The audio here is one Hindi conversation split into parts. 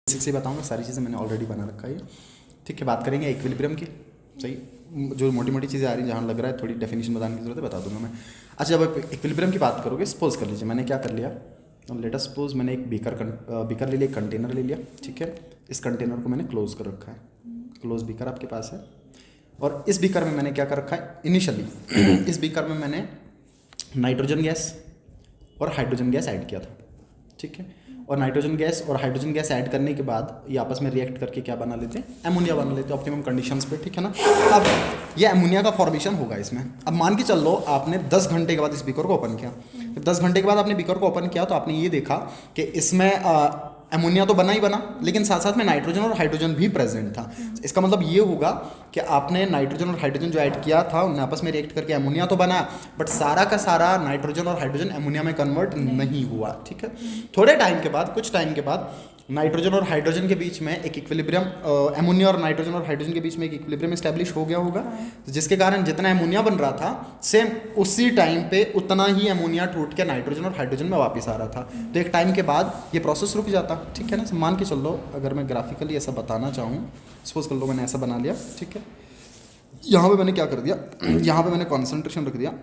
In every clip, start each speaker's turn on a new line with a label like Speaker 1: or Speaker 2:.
Speaker 1: बेसिक से बताऊंगा, सारी चीज़ें मैंने ऑलरेडी बना रखा है। ठीक है, बात करेंगे इक्विलिब्रियम की। सही, जो मोटी मोटी चीज़ें आ रही हैं, जहाँ लग रहा है थोड़ी डेफिनेशन बताने की जरूरत है, बता दूंगा मैं। अच्छा, जब आप इक्विलिब्रियम की बात करोगे, सपोज कर लीजिए मैंने क्या कर लिया, लेट अस सपोज मैंने एक बीकर ले लिया, एक कंटेनर ले लिया। ठीक है, इस कंटेनर को मैंने क्लोज कर रखा है, क्लोज बीकर आपके पास है। और इस बीकर में मैंने क्या कर रखा है, इनिशियली इस बीकर में मैंने नाइट्रोजन गैस और हाइड्रोजन गैस ऐड किया था। ठीक है, और नाइट्रोजन गैस और हाइड्रोजन गैस ऐड करने के बाद ये आपस में रिएक्ट करके क्या बना लेते हैं, अमोनिया बना लेते हैं ऑप्टिमम कंडीशंस पे। ठीक है ना, अब ये अमोनिया का फॉर्मेशन होगा इसमें। अब मान के चल लो आपने 10 घंटे के बाद इस बीकर को ओपन किया, फिर 10 घंटे के बाद आपने बीकर को ओपन किया तो आपने ये देखा कि इसमें अमोनिया तो बना ही बना, लेकिन साथ साथ में नाइट्रोजन और हाइड्रोजन भी प्रेजेंट था। इसका मतलब ये होगा कि आपने नाइट्रोजन और हाइड्रोजन जो ऐड किया था उन्हें आपस में रिएक्ट करके अमोनिया तो बना, बट सारा का सारा नाइट्रोजन और हाइड्रोजन अमोनिया में कन्वर्ट नहीं हुआ। ठीक है, थोड़े टाइम के बाद, कुछ टाइम के बाद नाइट्रोजन और हाइड्रोजन के बीच में एक इक्विलिब्रियम, अमोनिया और नाइट्रोजन और हाइड्रोजन के बीच में एक इक्विलिब्रियम एस्टैब्लिश हो गया होगा, तो जिसके कारण जितना अमोनिया बन रहा था सेम उसी टाइम पे उतना ही अमोनिया टूट के नाइट्रोजन और हाइड्रोजन में वापस आ रहा था। तो एक टाइम के बाद ये प्रोसेस रुक जाता। ठीक है ना, मान के चल लो अगर मैं ग्राफिकली ऐसा बताना चाहूँ, सपोज कर लो मैंने ऐसा बना लिया। ठीक है, यहाँ पे मैंने क्या कर दिया, यहाँ पे मैंने कॉन्सेंट्रेशन रख दिया,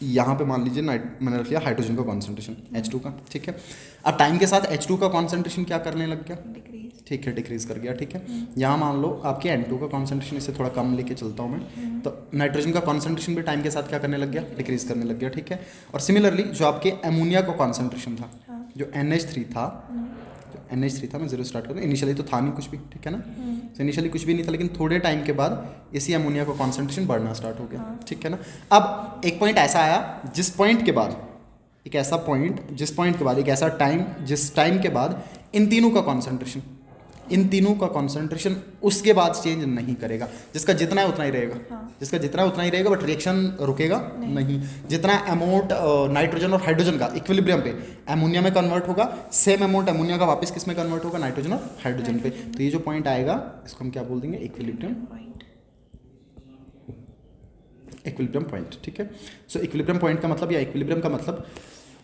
Speaker 1: यहाँ पे मान लीजिए मैंने रख लिया हाइड्रोजन का कॉन्सेंट्रेशन H2 का। ठीक है, अब टाइम के साथ H2 का कॉन्सेंट्रेशन क्या करने लग गया, ठीक है, डिक्रीज कर गया। ठीक है, यहाँ मान लो आपके N2 का कॉन्सेंट्रेशन, इससे थोड़ा कम लेके चलता हूँ मैं, तो नाइट्रोजन का कॉन्सेंट्रेशन भी टाइम के साथ क्या करने लग गया, डिक्रीज करने लग गया। ठीक है, और सिमिलरली जो आपके अमोनिया का कॉन्सेंट्रेशन था, जो NH3 था, मैं जीरो स्टार्ट करूँ, इनिशियली तो था नहीं कुछ भी। ठीक है ना, तो इनिशियली कुछ भी नहीं था, लेकिन थोड़े टाइम के बाद इसी अमोनिया का कॉन्सेंट्रेशन बढ़ना स्टार्ट हो गया। ठीक है ना, अब एक पॉइंट ऐसा आया जिस पॉइंट के बाद एक ऐसा पॉइंट, जिस पॉइंट के बाद एक ऐसा टाइम, जिस टाइम के बाद इन तीनों का कॉन्सेंट्रेशन उसके बाद चेंज नहीं करेगा। जिसका जितना है उतना ही रहेगा, जिसका जितना है उतना ही रहेगा, बट रिएक्शन रुकेगा नहीं। जितना अमाउंट नाइट्रोजन और हाइड्रोजन का इक्विलिब्रियम पे अमोनिया में कन्वर्ट होगा, सेम अमाउंट अमोनिया का वापस किस में कन्वर्ट होगा, नाइट्रोजन और हाइड्रोजन पे। तो ये जो पॉइंट आएगा इसको हम क्या बोल देंगे, इक्विलिब्रियम पॉइंट। ठीक है, सो इक्विलिब्रियम पॉइंट का मतलब या इक्विलिब्रियम का मतलब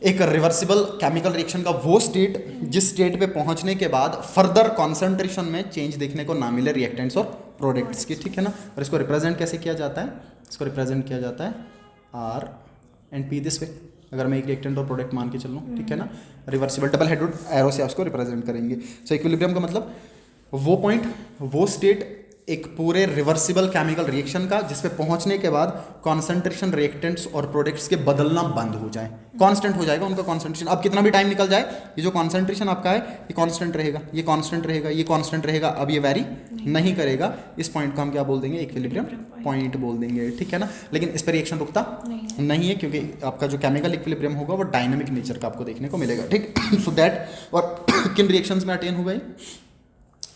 Speaker 1: एक रिवर्सिबल केमिकल रिएक्शन का वो स्टेट जिस स्टेट पे पहुंचने के बाद फर्दर कॉन्सेंट्रेशन में चेंज देखने को ना मिले रिएक्टेंट्स और प्रोडक्ट्स की। ठीक है ना, और इसको रिप्रेजेंट कैसे किया जाता है, इसको रिप्रेजेंट किया जाता है R and P this way. अगर मैं एक रिएक्टेंट और प्रोडक्ट मान के चल लूँ, ठीक है ना, रिवर्सिबल डबल हेडेड एरो से उसको रिप्रेजेंट करेंगे। सो इक्विलिब्रियम का मतलब वो पॉइंट, वो स्टेट एक पूरे रिवर्सिबल केमिकल रिएक्शन का जिस पे पहुंचने के बाद कॉन्सेंट्रेशन रिएक्टेंट्स और प्रोडक्ट्स के बदलना बंद हो जाए, कांस्टेंट हो जाएगा उनका कॉन्सेंट्रेशन। अब कितना भी टाइम निकल जाए, ये जो कॉन्सेंट्रेशन आपका है ये कांस्टेंट रहेगा, ये कांस्टेंट रहेगा, ये कांस्टेंट रहेगा, अब ये वैरी नहीं करेगा। इस पॉइंट को हम क्या बोल देंगे, इक्विलिब्रियम पॉइंट बोल देंगे। ठीक है ना, लेकिन इस पर रिएक्शन रुकता नहीं है, क्योंकि आपका जो केमिकल इक्विलिब्रियम होगा वो डायनामिक नेचर का आपको देखने को मिलेगा। ठीक, सो दैट, और किन रिएक्शंस में अटेन होगा,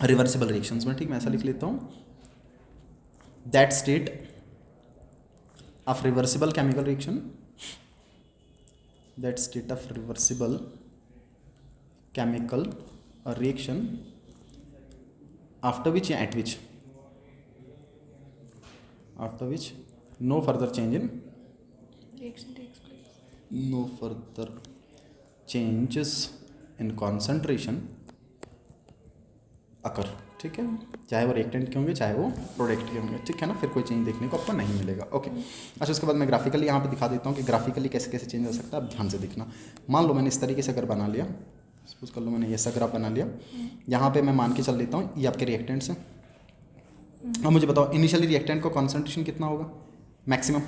Speaker 1: रिवर्सिबल रिएक्शंस में। ठीक, मैं ऐसा लिख लेता हूँ, that state of reversible chemical reaction, that state of reversible chemical reaction after which no further change in
Speaker 2: reaction takes place,
Speaker 1: no further changes in concentration occur। ठीक है, चाहे वो रिएक्टेंट के होंगे चाहे वो प्रोडक्ट के होंगे। ठीक है ना, फिर कोई चेंज देखने को आपको नहीं मिलेगा। ओके, अच्छा, उसके बाद मैं ग्राफिकली यहाँ पे दिखा देता हूँ कि ग्राफिकली कैसे कैसे चेंज हो सकता है। आप ध्यान से देखना। मान लो मैंने इस तरीके से अगर बना लिया, सपोज कर लो मैंने ऐसा ग्राफ बना लिया, यहाँ पे मैं मान के चल लेता हूँ ये आपके रिएक्टेंट्स हैं। अब मुझे बताओ इनिशियली रिएक्टेंट का कॉन्सेंट्रेशन कितना होगा, मैक्सिमम।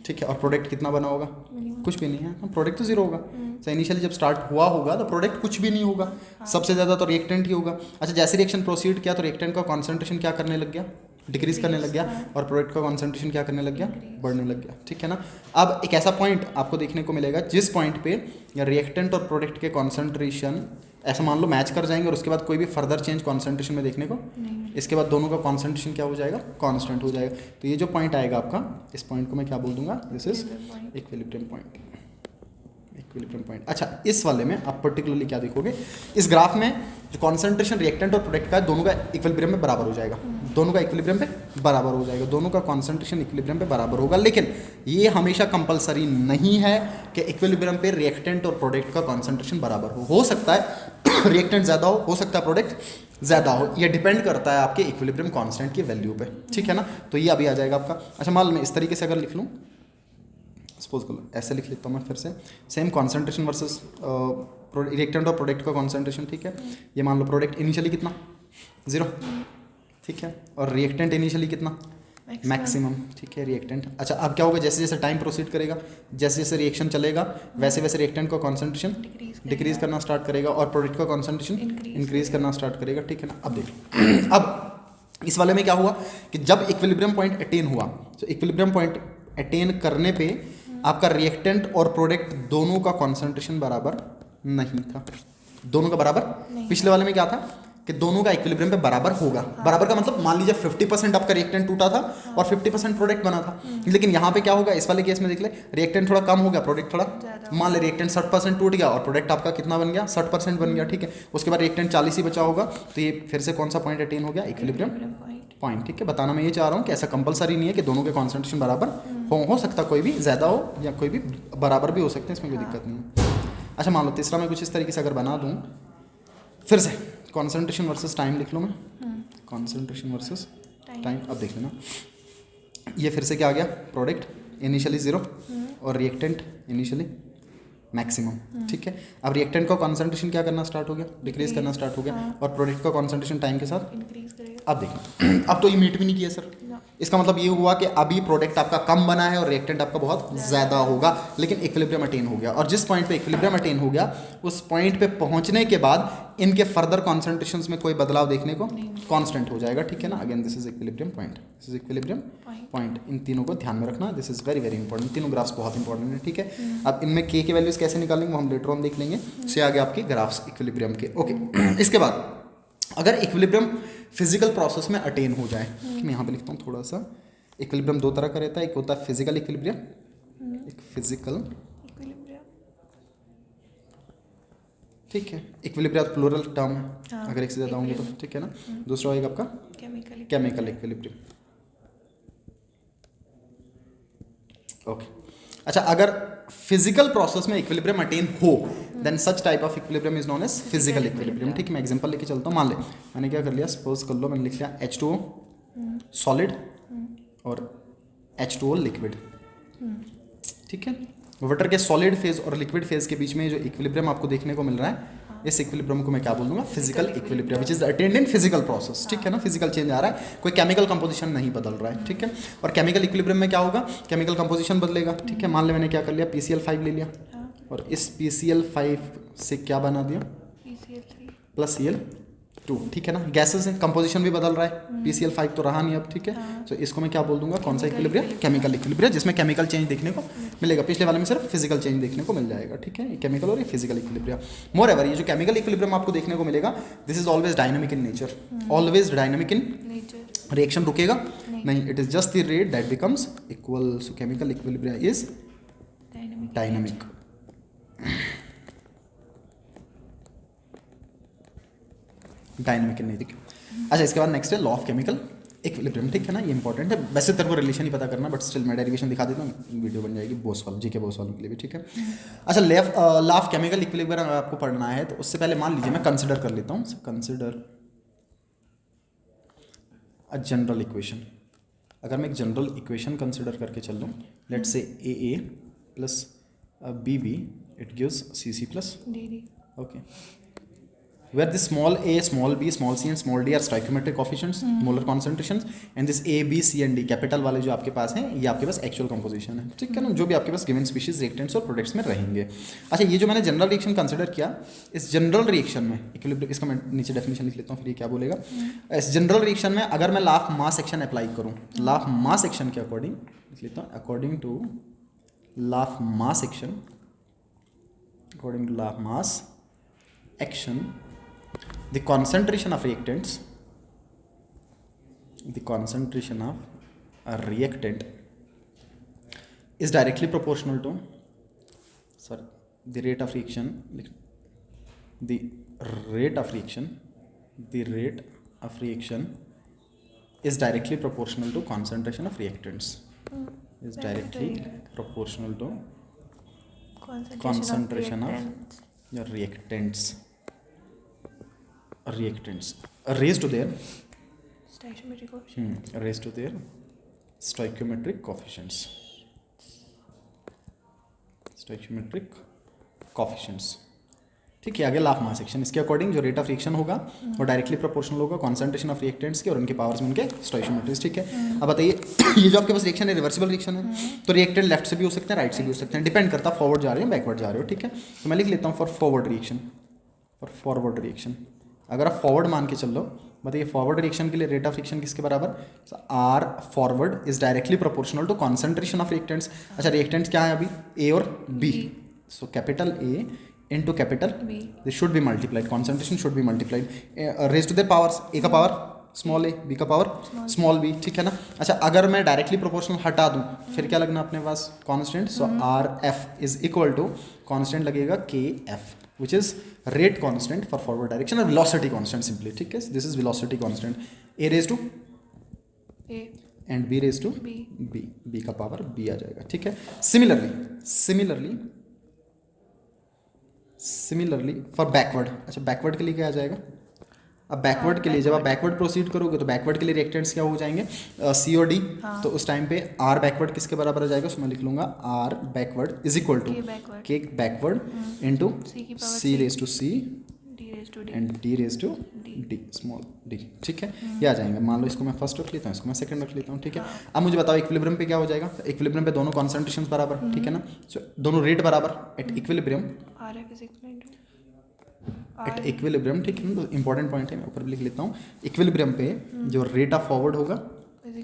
Speaker 1: ठीक है, और प्रोडक्ट कितना बना होगा, कुछ भी नहीं है, प्रोडक्ट तो जीरो होगा। तो इनिशियली जब स्टार्ट हुआ होगा तो प्रोडक्ट कुछ भी नहीं होगा, सबसे ज़्यादा तो रिएक्टेंट ही होगा। अच्छा, जैसे रिएक्शन प्रोसीड किया तो रिएक्टेंट का कॉन्सेंट्रेशन क्या करने लग गया, डिक्रीज करने लग गया, और प्रोडक्ट का कॉन्सेंट्रेशन क्या करने लग गया, बढ़ने लग गया। ठीक है ना, अब एक ऐसा पॉइंट आपको देखने को मिलेगा जिस पॉइंट पे रिएक्टेंट और प्रोडक्ट के कॉन्सेंट्रेशन ऐसा मान लो मैच कर जाएंगे और उसके बाद कोई भी फर्दर चेंज कॉन्सेंट्रेशन में देखने को, इसके बाद दोनों का कॉन्सेंट्रेशन क्या हो जाएगा, कांस्टेंट हो जाएगा। तो ये जो पॉइंट आएगा आपका, इस पॉइंट को मैं क्या बोल दूंगा, दिस इज इक्विलिब्रियम पॉइंट। अच्छा, इस वाले में आप पर्टिकुलरली क्या देखोगे, इस ग्राफ में जो कॉन्सेंट्रेशन रिएक्टेंट और प्रोडक्ट का है दोनों का इक्विलिब्रियम में बराबर हो जाएगा, दोनों का इक्विलिब्रियम पे बराबर हो जाएगा, दोनों का कॉन्सेंट्रेशन इक्विलिब्रियम पे बराबर होगा। लेकिन ये हमेशा कंपलसरी नहीं है कि इक्विलिब्रियम पे रिएक्टेंट और प्रोडक्ट का कॉन्सेंट्रेशन बराबर हो सकता है रिएक्टेंट ज़्यादा हो सकता है प्रोडक्ट ज़्यादा हो, ये डिपेंड करता है आपके इक्विलिब्रियम कांस्टेंट की वैल्यू पे, ठीक है ना। तो ये अभी आ जाएगा आपका। अच्छा मान लो मैं इस तरीके से अगर लिख लूँ, सपोज कर लो ऐसे लिख लेता हूँ मैं फिर से, सेम कॉन्सेंट्रेशन वर्सेस रिएक्टेंट और प्रोडक्ट का कॉन्सेंट्रेशन, ठीक है। ये मान लो प्रोडक्ट इनिशियली कितना 0, ठीक है, और रिएक्टेंट इनिशियली कितना मैक्सिमम, ठीक है रिएक्टेंट। अच्छा अब क्या होगा, जैसे जैसे टाइम प्रोसीड करेगा, जैसे जैसे रिएक्शन चलेगा वैसे वैसे रिएक्टेंट का कॉन्सेंट्रेशन डिक्रीज करना स्टार्ट करेगा और प्रोडक्ट का कॉन्सेंट्रेशन इंक्रीज करना स्टार्ट करेगा, ठीक है ना। अब देखो अब इस वाले में क्या हुआ कि जब इक्विलिब्रियम पॉइंट अटेन हुआ, तो इक्विलिब्रियम पॉइंट अटेन करने पे आपका रिएक्टेंट और प्रोडक्ट दोनों का कॉन्सेंट्रेशन बराबर नहीं था, दोनों का बराबर। पिछले वाले में क्या था कि दोनों का इक्विलिब्रियम पे बराबर होगा। बराबर का मतलब मान लीजिए 50% आपका रिएक्टेंट टूटा था और 50% प्रोडक्ट बना था, लेकिन यहाँ पे क्या होगा, इस वाले केस में देख ले रिएक्टेंट थोड़ा कम हो गया, प्रोडक्ट थोड़ा, मान ले रिएक्टेंट 60% टूट गया और प्रोडक्ट आपका कितना बन गया 60% बन गया, ठीक है। उसके बाद रिएक्टेंट 40 ही बचा होगा, तो ये फिर से कौन सा पॉइंट अटेन हो गया, इक्विलिब्रियम पॉइंट, ठीक है। बताना मैं ये चाह रहा हूँ कि ऐसा कंपलसरी नहीं है कि दोनों के कॉन्सेंट्रेशन बराबर हो सकता कोई भी ज़्यादा हो या कोई भी बराबर भी हो सकते हैं, इसमें कोई दिक्कत नहीं है। अच्छा मान लो तीसरा मैं कुछ इस तरीके से अगर बना दूँ, फिर से कॉन्सेंट्रेशन वर्सेस टाइम लिख लो मैं, कॉन्सेंट्रेशन वर्सेस टाइम। अब देख लेना ये फिर से क्या आ गया, प्रोडक्ट इनिशियली 0 और रिएक्टेंट इनिशियली मैक्सिमम, ठीक है। अब रिएक्टेंट का कॉन्सेंट्रेशन क्या करना स्टार्ट हो गया, डिक्रीज करना स्टार्ट हो गया, और प्रोडक्ट का कॉन्सेंट्रेशन टाइम के साथ
Speaker 2: इंक्रीज करेगा।
Speaker 1: अब देखना अब तो ये मीट भी नहीं किया सर, इसका मतलब ये हुआ कि अभी प्रोडक्ट आपका कम बना है और रिएक्टेंट आपका बहुत ज़्यादा होगा, लेकिन इक्विलिब्रियम अटेन हो गया। और जिस पॉइंट पे इक्विलिब्रियम अटेन हो गया उस पॉइंट पे पहुंचने के बाद इनके फर्दर कॉन्सेंट्रेशंस में कोई बदलाव देखने को कांस्टेंट हो जाएगा, ठीक है ना। Again this is equilibrium point, this is equilibrium point, इन तीनों को ध्यान में रखना, this is very very important, तीनों ग्राफ्स बहुत इंपॉर्टेंट है, ठीक है। अब इनमें के की वैल्यूज कैसे निकालेंगे वो हम लेटर ऑन देख लेंगे, से आगे आपके ग्राफ्स इक्विलिब्रियम के, ओके। इसके बाद अगर इक्विलिब्रियम फिजिकल प्रोसेस में अटेन हो जाए, मैं यहाँ पे लिखता हूँ थोड़ा सा, इक्विलिब्रियम दो तरह का रहता है, एक होता है फिजिकल इक्विलिब्रियम, एक फिजिकल, ठीक है। इक्विलिब्रियम प्लूरल टर्म है, अगर एक से ज़्यादा होंगे तो, ठीक है ना। दूसरा होगा आपका केमिकल इक्विलिब्रियम, ओके। अच्छा अगर फिजिकल प्रोसेस में इक्विलिब्रियम अटेन हो then such type of equilibrium is known as physical equilibrium, ठीक है। मैं एग्जांपल लेके चलता हूँ, मान ले मैंने क्या कर लिया, सपोज कर लो मैंने लिख लिया H2O सॉलिड और H2O लिक्विड, ठीक है। वाटर के सॉलिड फेज और लिक्विड फेज के बीच में जो इक्विलिब्रियम आपको देखने को मिल रहा है, इस इक्विलिब्रियम को मैं क्या बोल दूंगा, physical equilibrium, which is attend in physical process, ठीक है ना। फिजिकल चेंज आ रहा है, कोई केमिकल कंपोजिशन नहीं बदल रहा है, ठीक है। और केमिकल इक्विलिब्रियम में क्या होगा, केमिकल कंपोजिशन बदलेगा, ठीक है। मान ले मैंने क्या कर लिया, PCl5 ले लिया और इस PCl5 से क्या बना दिया, प्लस Cl2, ठीक है ना। गैसेस है, कंपोजिशन भी बदल रहा है, PCl5 तो रहा नहीं अब, ठीक है। तो इसको मैं क्या बोल दूंगा, कौन सा इक्विलिब्रियम, केमिकल इक्विलिब्रियम, जिसमें केमिकल चेंज देखने को मिलेगा। पिछले वाले में सिर्फ फिजिकल चेंज देखने को मिल जाएगा, ठीक है। केमिकल और ये फिजिकल इक्विलिब्रियम। मोर एवर ये जो केमिकल इक्विलिब्रियम आपको देखने को मिलेगा, this is always dynamic in nature, always dynamic in nature, reaction रुकेगा नहीं, it is just the rate that becomes equal. So chemical equilibrium is dynamic. Dynamic नहीं, ठीक है। अच्छा इसके बाद नेक्स्ट है लॉ ऑफ केमिकल इक्विलिब्रियम, ठीक है ना। ये इंपॉर्टेंट है, वैसे तेरे को रिलेशन ही पता करना, बट स्टिल मैं डेरिवेशन दिखा देता हूँ, वीडियो बन जाएगी बोसवाल जीके बोसवाल के लिए भी, ठीक है। अच्छा लॉ ऑफ केमिकल इक्विलिब्रियम अगर आपको पढ़ना है तो उससे पहले मान लीजिए मैं कंसिडर कर लेता हूँ, कंसिडर अ जनरल इक्वेशन। अगर मैं एक जनरल इक्वेशन कंसिडर करके चल लूँ, let's say AA plus BB it gives CC plus DD, okay, where the small a, small b, small c and small d are stoichiometric coefficients, molar concentrations, and this a, b, c and d capital वाले जो आपके पास हैं ये आपके पास एक्चुअल कंपोजिशन है, ठीक है ना, जो भी आपके पास गिवन स्पीशीज रिएक्टेंट्स और प्रोडक्ट्स में रहेंगे। अच्छा ये जो मैंने जनरल रिएक्शन कंसिडर किया, इस जनरल रिएक्शन में इक्विलिब्रियम, इसका मैं नीचे डेफिनेशन लिख लेता हूँ फिर ये क्या बोलेगा। इस जनरल रिएक्शन में अगर मैं law of mass action apply करूँ, लॉ ऑफ मास एक्शन के अकॉर्डिंग लिख लेता हूँ, according to law of mass action, according to law of mass action, the concentration of reactants, the concentration of a reactant is directly proportional to, sorry, the rate of reaction, the rate of reaction, the rate of reaction is directly proportional to concentration of reactants, is directly proportional to concentration of your reactants, reactants raise to their
Speaker 2: Stoichiometric coefficient.
Speaker 1: Raise to their stoichiometric coefficients, stoichiometric coefficients. ठीक है, आगे लाफ मास सेक्शन, इसके अकॉर्डिंग जो रेट ऑफ रिएक्शन होगा वो डायरेक्टली प्रोपोर्शनल होगा कॉन्सेंट्रेशन ऑफ रिएक्टेंट्स के और उनके पावर्स में उनके स्टोइकियोमेट्रिक्स। ठीक है, अब बताइए ये जो आपके पास रिएक्शन है रिवर्सिबल रिएक्शन है, तो रिएक्टेंट लेफ्ट से भी हो सकते हैं राइट से भी हो सकते हैं, डिपेंड करता है फॉरवर्ड जा रहे हो बैकवर्ड जा रहे हो। ठीक है, तो मैं लिख लेता हूँ for forward reaction, for forward reaction अगर आप फॉरवर्ड मान के चल लो, बताइए फॉरवर्ड रिएक्शन के लिए रेट ऑफ रिएक्शन किसके बराबर, R forward is directly proportional to concentration of reactants. अच्छा रिएक्टेंट्स क्या है अभी, ए और B, so capital A into capital
Speaker 2: B.
Speaker 1: this should be multiplied, concentration should be multiplied, raised to their powers, a का पावर स्मॉल ए, बी का पावर स्मॉल बी। ठीक है ना। अच्छा अगर मैं डायरेक्टली प्रोपोर्शनल हटा दूं फिर क्या लगना अपने पास, constant, so R F is equal to constant लगेगा K F which is rate constant for forward direction और वेलोसिटी कांस्टेंट सिंपली। ठीक है, this is velocity constant, A raise to
Speaker 2: A.
Speaker 1: And B raise to
Speaker 2: B.
Speaker 1: B का पावर बी आ जाएगा। ठीक है, सिमिलरली फॉर बैकवर्ड, अच्छा बैकवर्ड के लिए क्या आ जाएगा, अब बैकवर्ड के लिए जब आप बैकवर्ड प्रोसीड करोगे तो बैकवर्ड के लिए रिएक्टेंट्स क्या हो जाएंगे, सी और डी। तो उस टाइम पे आर बैकवर्ड किसके बराबर आ जाएगा, सो मैं लिख लूंगा R backward is equal to K backward into C raise to C
Speaker 2: D raised to D.
Speaker 1: And D raise to D small D. ठीक है, ये आ जाएंगे। मान लो इसको मैं फर्स्ट रख लेता हूँ, इसको मैं सेकंड रख लेता हूँ। ठीक है, अब मुझे बताओ इक्विलिब्रियम पे क्या हो जाएगा, इक्विलिब्रियम पे दोनों कॉन्सेंट्रेशन बराबर। ठीक है ना, सो दोनों रेट बराबर at equilibrium,
Speaker 2: RF is equal to
Speaker 1: at equilibrium. ठीक है, तो इंपॉर्टेंट पॉइंट है, मैं ऊपर भी लिख लेता हूँ। इक्विलिब्रियम पे जो रेट ऑफ फॉरवर्ड होगा,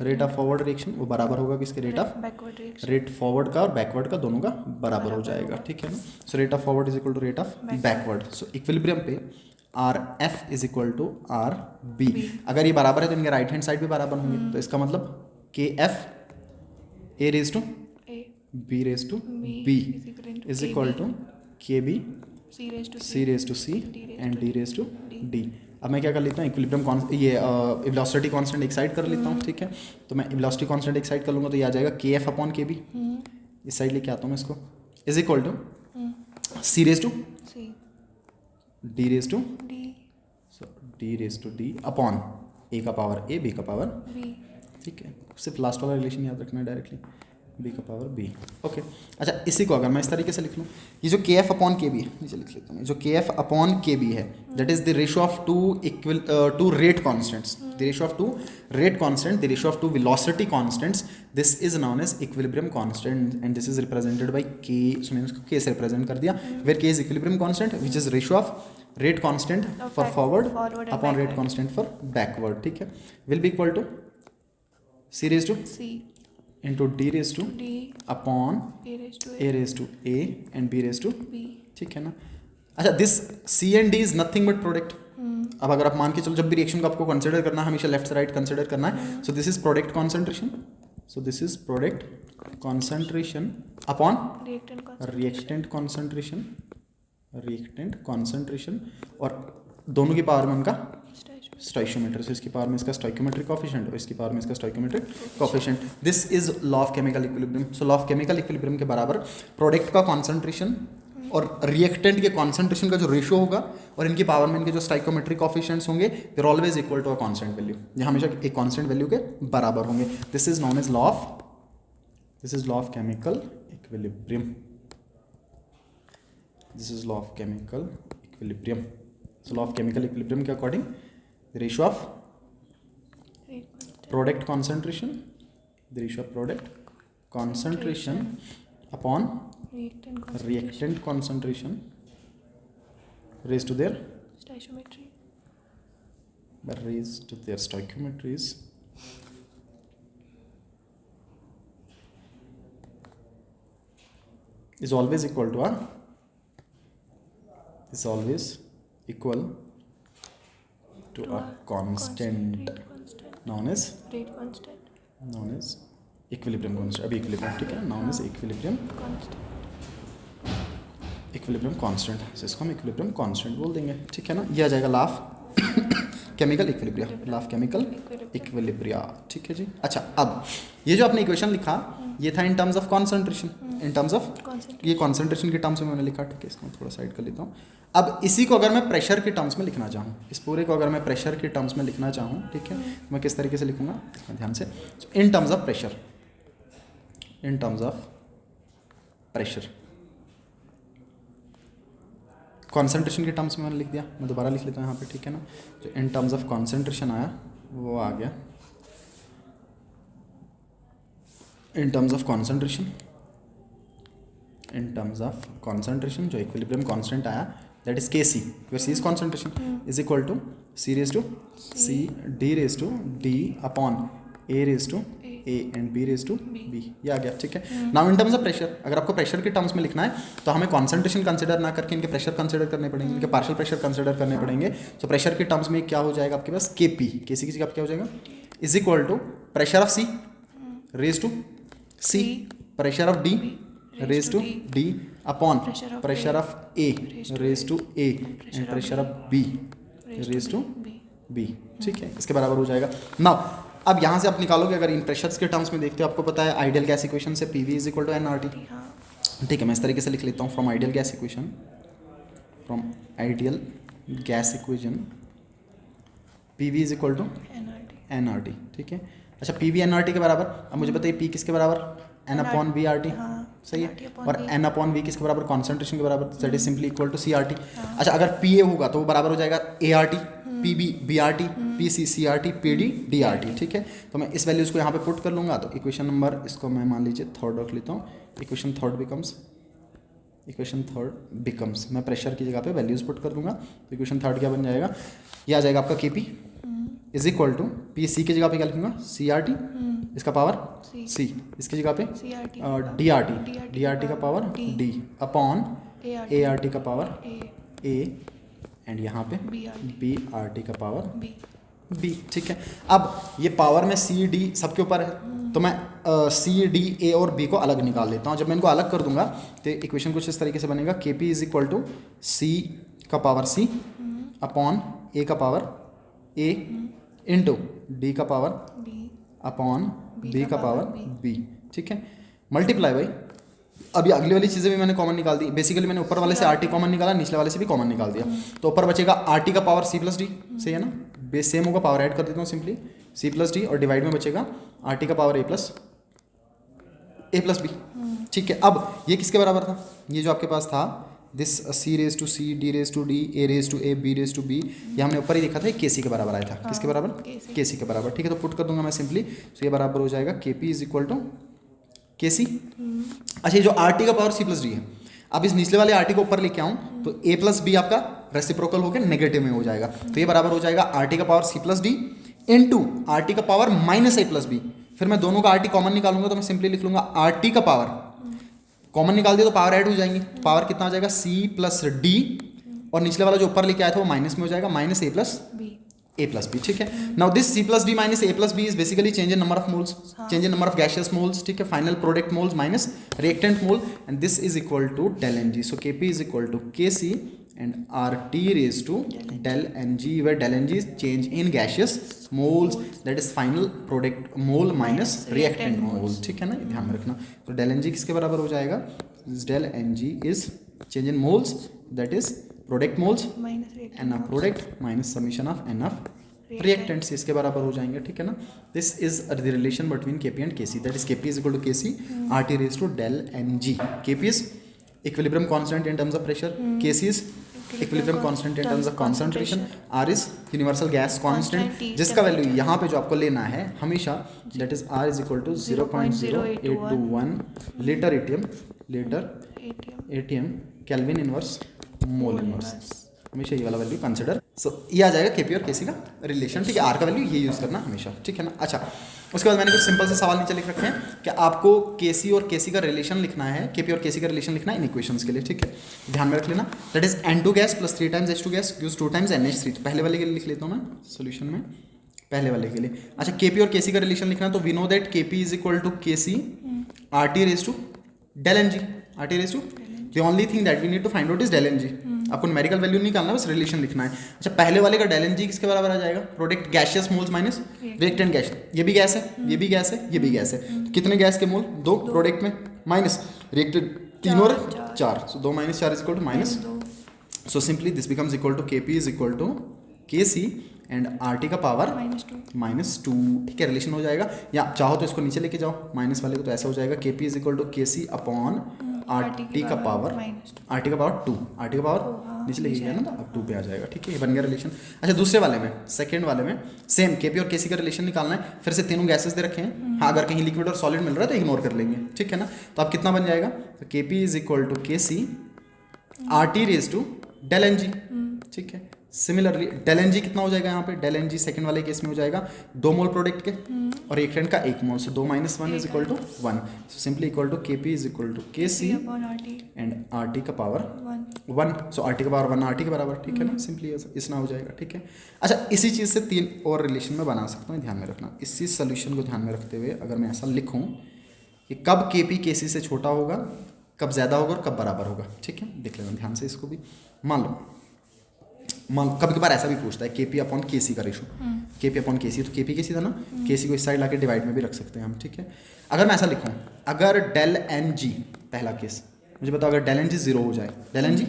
Speaker 1: रेट ऑफ फॉरवर्ड रिएक्शन वो बराबर होगा किसके, rate of
Speaker 2: backward reaction.
Speaker 1: Rate forward का और बैकवर्ड का दोनों का बराबर हो जाएगा। ठीक है ना, so rate of forward is equal to rate of backward. So equilibrium पे R F is equal to R B. अगर ये बराबर है तो इनके राइट हैंड साइड भी बराबर होंगे, तो इसका मतलब K F A raise to
Speaker 2: A.
Speaker 1: B raise to B is equal to K B
Speaker 2: C raised to
Speaker 1: C raise to C
Speaker 2: D raised
Speaker 1: and D raise to D. अब मैं क्या कर लेता हूँ, इक्विलिब्रियम ये वेलोसिटी कांस्टेंट एक साइड कर लेता हूँ। ठीक है, तो मैं वेलोसिटी कांस्टेंट एक साइड कर लूँगा तो ये आ जाएगा K F upon K B, इस साइड लेके आता हूँ मैं इसको, is equal to C raise to
Speaker 2: C.
Speaker 1: D raise to
Speaker 2: D.
Speaker 1: So D raise to D upon A का पावर ए, बी का पावर।
Speaker 2: B.
Speaker 1: ठीक है, सिर्फ लास्ट वाला रिलेशन याद रखना है डायरेक्टली, बी का पावर बी। ओके, अच्छा इसी को अगर मैं इस तरीके से लिख लूँ, ये जो K F upon K B है, नीचे लिख लेता हूँ, जो K F upon K B है that is the ratio of two rate constants, the ratio of two rate constant, the ratio of two velocity constants, this is known as equilibrium constant and this is represented by K. So मैंने उसको के से रिप्रेजेंट कर दिया, where K is equilibrium constant which is ratio of rate constant for forward upon rate constant for backward. ठीक है, will be equal to C raise to
Speaker 2: C.
Speaker 1: Into D raise to
Speaker 2: D.
Speaker 1: Upon
Speaker 2: A raised to
Speaker 1: A raise to A and B raise to
Speaker 2: B.
Speaker 1: ठीक है ना। अच्छा this C and D is nothing but product. अब अगर आप मान के चलो जब भी रिएक्शन को आपको कंसिडर करना है हमेशा लेफ्ट से राइट कंसिडर करना है, so this is product concentration, so this is product concentration upon
Speaker 2: Reactant constant.
Speaker 1: Reactant concentration और दोनों की पावर में उनका
Speaker 2: Stoichiometric.
Speaker 1: स्टोइकियोमेट्री, so इसकी पावर में इसका स्टोइकियोमेट्रिक कोएफिशिएंट और इसकी पावर में इसका stoichiometric coefficient. This is law of chemical equilibrium. So law of chemical equilibrium के बराबर प्रोडक्ट का कॉन्सेंट्रेशन और रिएक्टेंट के कॉन्सेंट्रेशन का जो रेशियो होगा और इनकी पावर में इनके जो स्टोइकियोमेट्रिक कोएफिशिएंट्स होंगे there always equal to a constant value, ये हमेशा एक कांस्टेंट वैल्यू के बराबर होंगे। This is known as law of chemical equilibrium, this is law of chemical equilibrium. So law of chemical equilibrium के according the ratio of product concentration, the ratio of product concentration upon reactant concentration raised to their
Speaker 2: Stoichiometry.
Speaker 1: raised to their stoichiometries is always equal to a constant
Speaker 2: Rate constant.
Speaker 1: known as
Speaker 2: Rate constant.
Speaker 1: equilibrium constant। अभी equilibrium ठीक है, known as equilibrium constant। so इसको हम equilibrium constant बोल देंगे। ठीक है ना, ये आ जाएगा laugh chemical equilibria, law of chemical equilibria, ठीक है जी। अच्छा, अब ये जो आपने इक्वेशन लिखा ये था इन terms of concentration, in terms of ये कॉन्सेंट्रेशन के टर्म्स में मैंने लिखा, ठीक है। इसको थोड़ा साइड कर लेता हूँ। अब इसी को अगर मैं प्रेशर के टर्म्स में लिखना चाहूँ, इस पूरे को अगर मैं प्रेशर के टर्म्स में लिखना चाहूँ, ठीक है, तो मैं किस तरीके से लिखूँगा ध्यान से, इन terms of pressure, in terms of pressure, concentration के टर्म्स में मैंने लिख दिया, मैं दोबारा लिख लेता हूँ यहाँ पे, ठीक है ना। जो इन टर्म्स ऑफ कॉन्सेंट्रेशन आया वो आ गया in terms of concentration, in terms of concentration जो इक्विलिब्रियम कांस्टेंट आया that is Kc, where C is concentration, is equal to C raise to C D raise to D upon A raise to A and B raise to B, ये आ गया, ठीक है। Now in terms of pressure, अगर आपको प्रेशर के टर्म्स में लिखना है तो हमें कॉन्सेंट्रेशन कंसिडर ना करके इनके प्रेशर कंसिडर करने पड़ेंगे, इनके पार्शियल प्रेशर कंसिडर करने पड़ेंगे। तो प्रेशर के टर्म्स में क्या हो जाएगा आपके पास, Kp, Kc की जगह क्या हो जाएगा, is equal to pressure of C raise to C, pressure of D raise to D upon pressure of A raise to A and pressure of B raise to B, ठीक है, इसके बराबर हो जाएगा। नाउ अब यहाँ से आप निकालोगे, अगर इन प्रेशर्स के टर्म्स में देखते हो, आपको पता है आइडियल गैस इक्वेशन से PV is equal to nRT, ठीक है। मैं इस तरीके से लिख लेता हूँ, from ideal gas equation, from ideal gas equation PV is equal to nRT, ठीक है। अच्छा, PV nRT के बराबर, अब मुझे बताइए P किसके बराबर, n अपॉन V RT, सही है, और n अपॉन V किसके बराबर, कॉन्सेंट्रेशन के बराबर, that is simply equal to CRT। अच्छा, अगर PA होगा तो वो बराबर हो जाएगा ART, PB BRT, PC CRT, PD DRT, ठीक है। तो मैं इस वैल्यूज़ को यहाँ पे पुट कर लूँगा, तो इक्वेशन नंबर, इसको मैं मान लीजिए थर्ड रख लेता हूँ, इक्वेशन थर्ड बिकम्स, मैं प्रेशर की जगह पे वैल्यूज़ पुट कर दूंगा, तो इक्वेशन थर्ड क्या बन जाएगा, ये आ जाएगा आपका Kp is equal to PC की जगह पे क्या लिखूंगा, CRT, इसका पावर C, इसकी जगह पे DRT का पावर D अपॉन ART का पावर A एंड यहाँ पे BRT का पावर B, ठीक है। अब ये पावर में C D सबके ऊपर है, तो मैं C D A और B को अलग निकाल लेता हूँ। जब मैं इनको अलग कर दूंगा तो इक्वेशन कुछ इस तरीके से बनेगा, Kp is equal to C का पावर C अपॉन A का पावर A इंटू D का पावर अपॉन B का पावर B, ठीक है, मल्टीप्लाई बाई, अभी अगली वाली चीज़ें भी मैंने कॉमन निकाल दी। बेसिकली मैंने ऊपर वाले से RT कॉमन निकाला, निचले वाले से भी कॉमन निकाल दिया, तो ऊपर बचेगा RT का पावर C प्लस D, सही है ना, बेस सेम होगा, पावर ऐड कर देता हूँ सिंपली, C प्लस D और डिवाइड में बचेगा RT का पावर A प्लस B, ठीक है। अब ये किसके बराबर था, ये जो आपके पास था this C raise to C, D raise to D, A raise to A, B raise to B, ये हमने ऊपर ही देखा था, Kc के बराबर आया था, किसके बराबर, Kc के बराबर, ठीक है। तो पुट कर दूंगा मैं सिंपली, तो ये बराबर हो जाएगा Kp is equal to Kc। अच्छा, ये जो RT का पावर C प्लस D है, अब इस निचले वाले RT को ऊपर लेके आऊँ तो A प्लस B आपका रेसिप्रोकल होकर नेगेटिव में हो जाएगा, तो ये बराबर हो जाएगा RT का power C plus D into RT का power minus A plus B। फिर मैं दोनों का RT कॉमन निकालूंगा, तो मैं सिंपली लिख लूंगा RT का पावर कॉमन निकाल दिया तो पावर ऐड हो जाएंगी, पावर कितना आ जाएगा C प्लस D, और निचले वाला जो ऊपर लेके आया था वो माइनस में हो जाएगा, माइनस A प्लस B, ठीक है। Now this C plus D minus A plus B is basically change in number of moles, change in number of gaseous moles, ठीक है, final product moles minus reactant mole, and this is equal to del Ng, so Kp is equal to Kc and RT raised to del Ng, where del Ng is change in gaseous moles, that is final product mole minus reactant mole, ठीक है ना, ध्यान में रखना। तो del Ng किसके बराबर हो जाएगा, del Ng is change in moles, that is product moles n of product minus summation of n of reactants, इसके बराबर हो जाएंगे, ठीक है ना। This is the relation between Kp and Kc, that is Kp is equal to Kc RT raised to del Ng. Kp is equilibrium constant in terms of pressure, Kc is equilibrium constant in terms of concentration, R is universal gas constant, जिसका वैल्यू यहाँ पे जो आपको लेना है हमेशा, that is R is equal to 0.0821 litre ATM kelvin inverse mole inverse, हमेशा ये वाला वैल्यू कंसिडर। सो ये आ जाएगा Kp और Kc का रिलेशन, ठीक है, R का वैल्यू ये यूज़ करना हमेशा, ठीक है ना। अच्छा, उसके बाद मैंने कुछ सिंपल से सवाल नीचे लिख रखे हैं कि आपको Kc और Kc का रिलेशन लिखना है, Kp और Kc का रिलेशन लिखना है इन इक्वेशंस के लिए, ठीक है, ध्यान में रख लेना। That is N2 gas plus 3 times H2 gas gives 2 times NH3, पहले वाले के लिए लिख लेता हूँ मैं सोल्यूशन में, पहले वाले के लिए। अच्छा, Kp और Kc का रिलेशन लिखना, तो we know that Kp is equal to Kc RT raise to del Ng, RT raise to, the only thing that we need to find out is del Ng, आपको न्यूमेरिकल वैल्यू नहीं निकालना, बस रिलेशन लिखना है। अच्छा, पहले वाले का डेल एन जी किसके बराबर आ जाएगा? Product gaseous moles minus reactant gas. ये भी गैस है, ये भी गैस है, ये भी गैस है। तो कितने गैस के मोल? 2 प्रोडक्ट में, माइनस रिएक्टेड 3 और 4, so 2 - 4 is equal to minus. So simply this becomes equal to Kp is equal to Kc and RT का पावर -2। ठीक है, रिलेशन हो जाएगा। या चाहो तो इसको नीचे लेके जाओ, माइनस वाले को, तो ऐसा हो जाएगा Kp is equal to Kc upon RT का पावर 2, RT का पावर नीचे लेके गया ना, तो अब 2 पे आ जाएगा। ठीक है, ये बन गया रिलेशन। अच्छा, दूसरे वाले में, सेकंड वाले में सेम Kp और Kc का रिलेशन निकालना है। फिर से तीनों गैसेस दे रखे हैं। हाँ, अगर कहीं लिक्विड और सॉलिड मिल रहा है तो इग्नोर कर लेंगे। ठीक है ना, तो अब कितना बन जाएगा? तो Kp is equal to Kc RT raise to del N G. ठीक है, सिमिलरली डेल एन जी कितना हो जाएगा यहाँ पे? डेल एन जी सेकेंड वाले केस में हो जाएगा 2 मोल प्रोडक्ट के और रिएक्टेंट का 1 mole, so 2 - 1 is equal to 1। So simply equal to Kp is equal to Kc and RT का पावर 1। सो RT का पावर 1 RT के बराबर। ठीक है ना, सिंपली इतना हो जाएगा। ठीक है, अच्छा, इसी चीज़ से 3 और रिलेशन में बना सकता हूँ, ध्यान में रखना। इसी सोल्यूशन को ध्यान में रखते हुए अगर मैं ऐसा लिखूँ कि कब Kp Kc से छोटा होगा, कब ज़्यादा होगा और कब बराबर होगा। ठीक है, देख लेना ध्यान से इसको भी। मान लो कभी कभार ऐसा भी पूछता है Kp अपॉन Kc का रेशो, Kp अपॉन Kc, तो Kp Kc था ना, Kc को इस साइड लाके डिवाइड में भी रख सकते हैं हम। ठीक है, अगर मैं ऐसा लिखूँ, अगर डेल एन जी, पहला केस मुझे बताओ, अगर डेल एन जी 0 हो जाए, डेल एन जी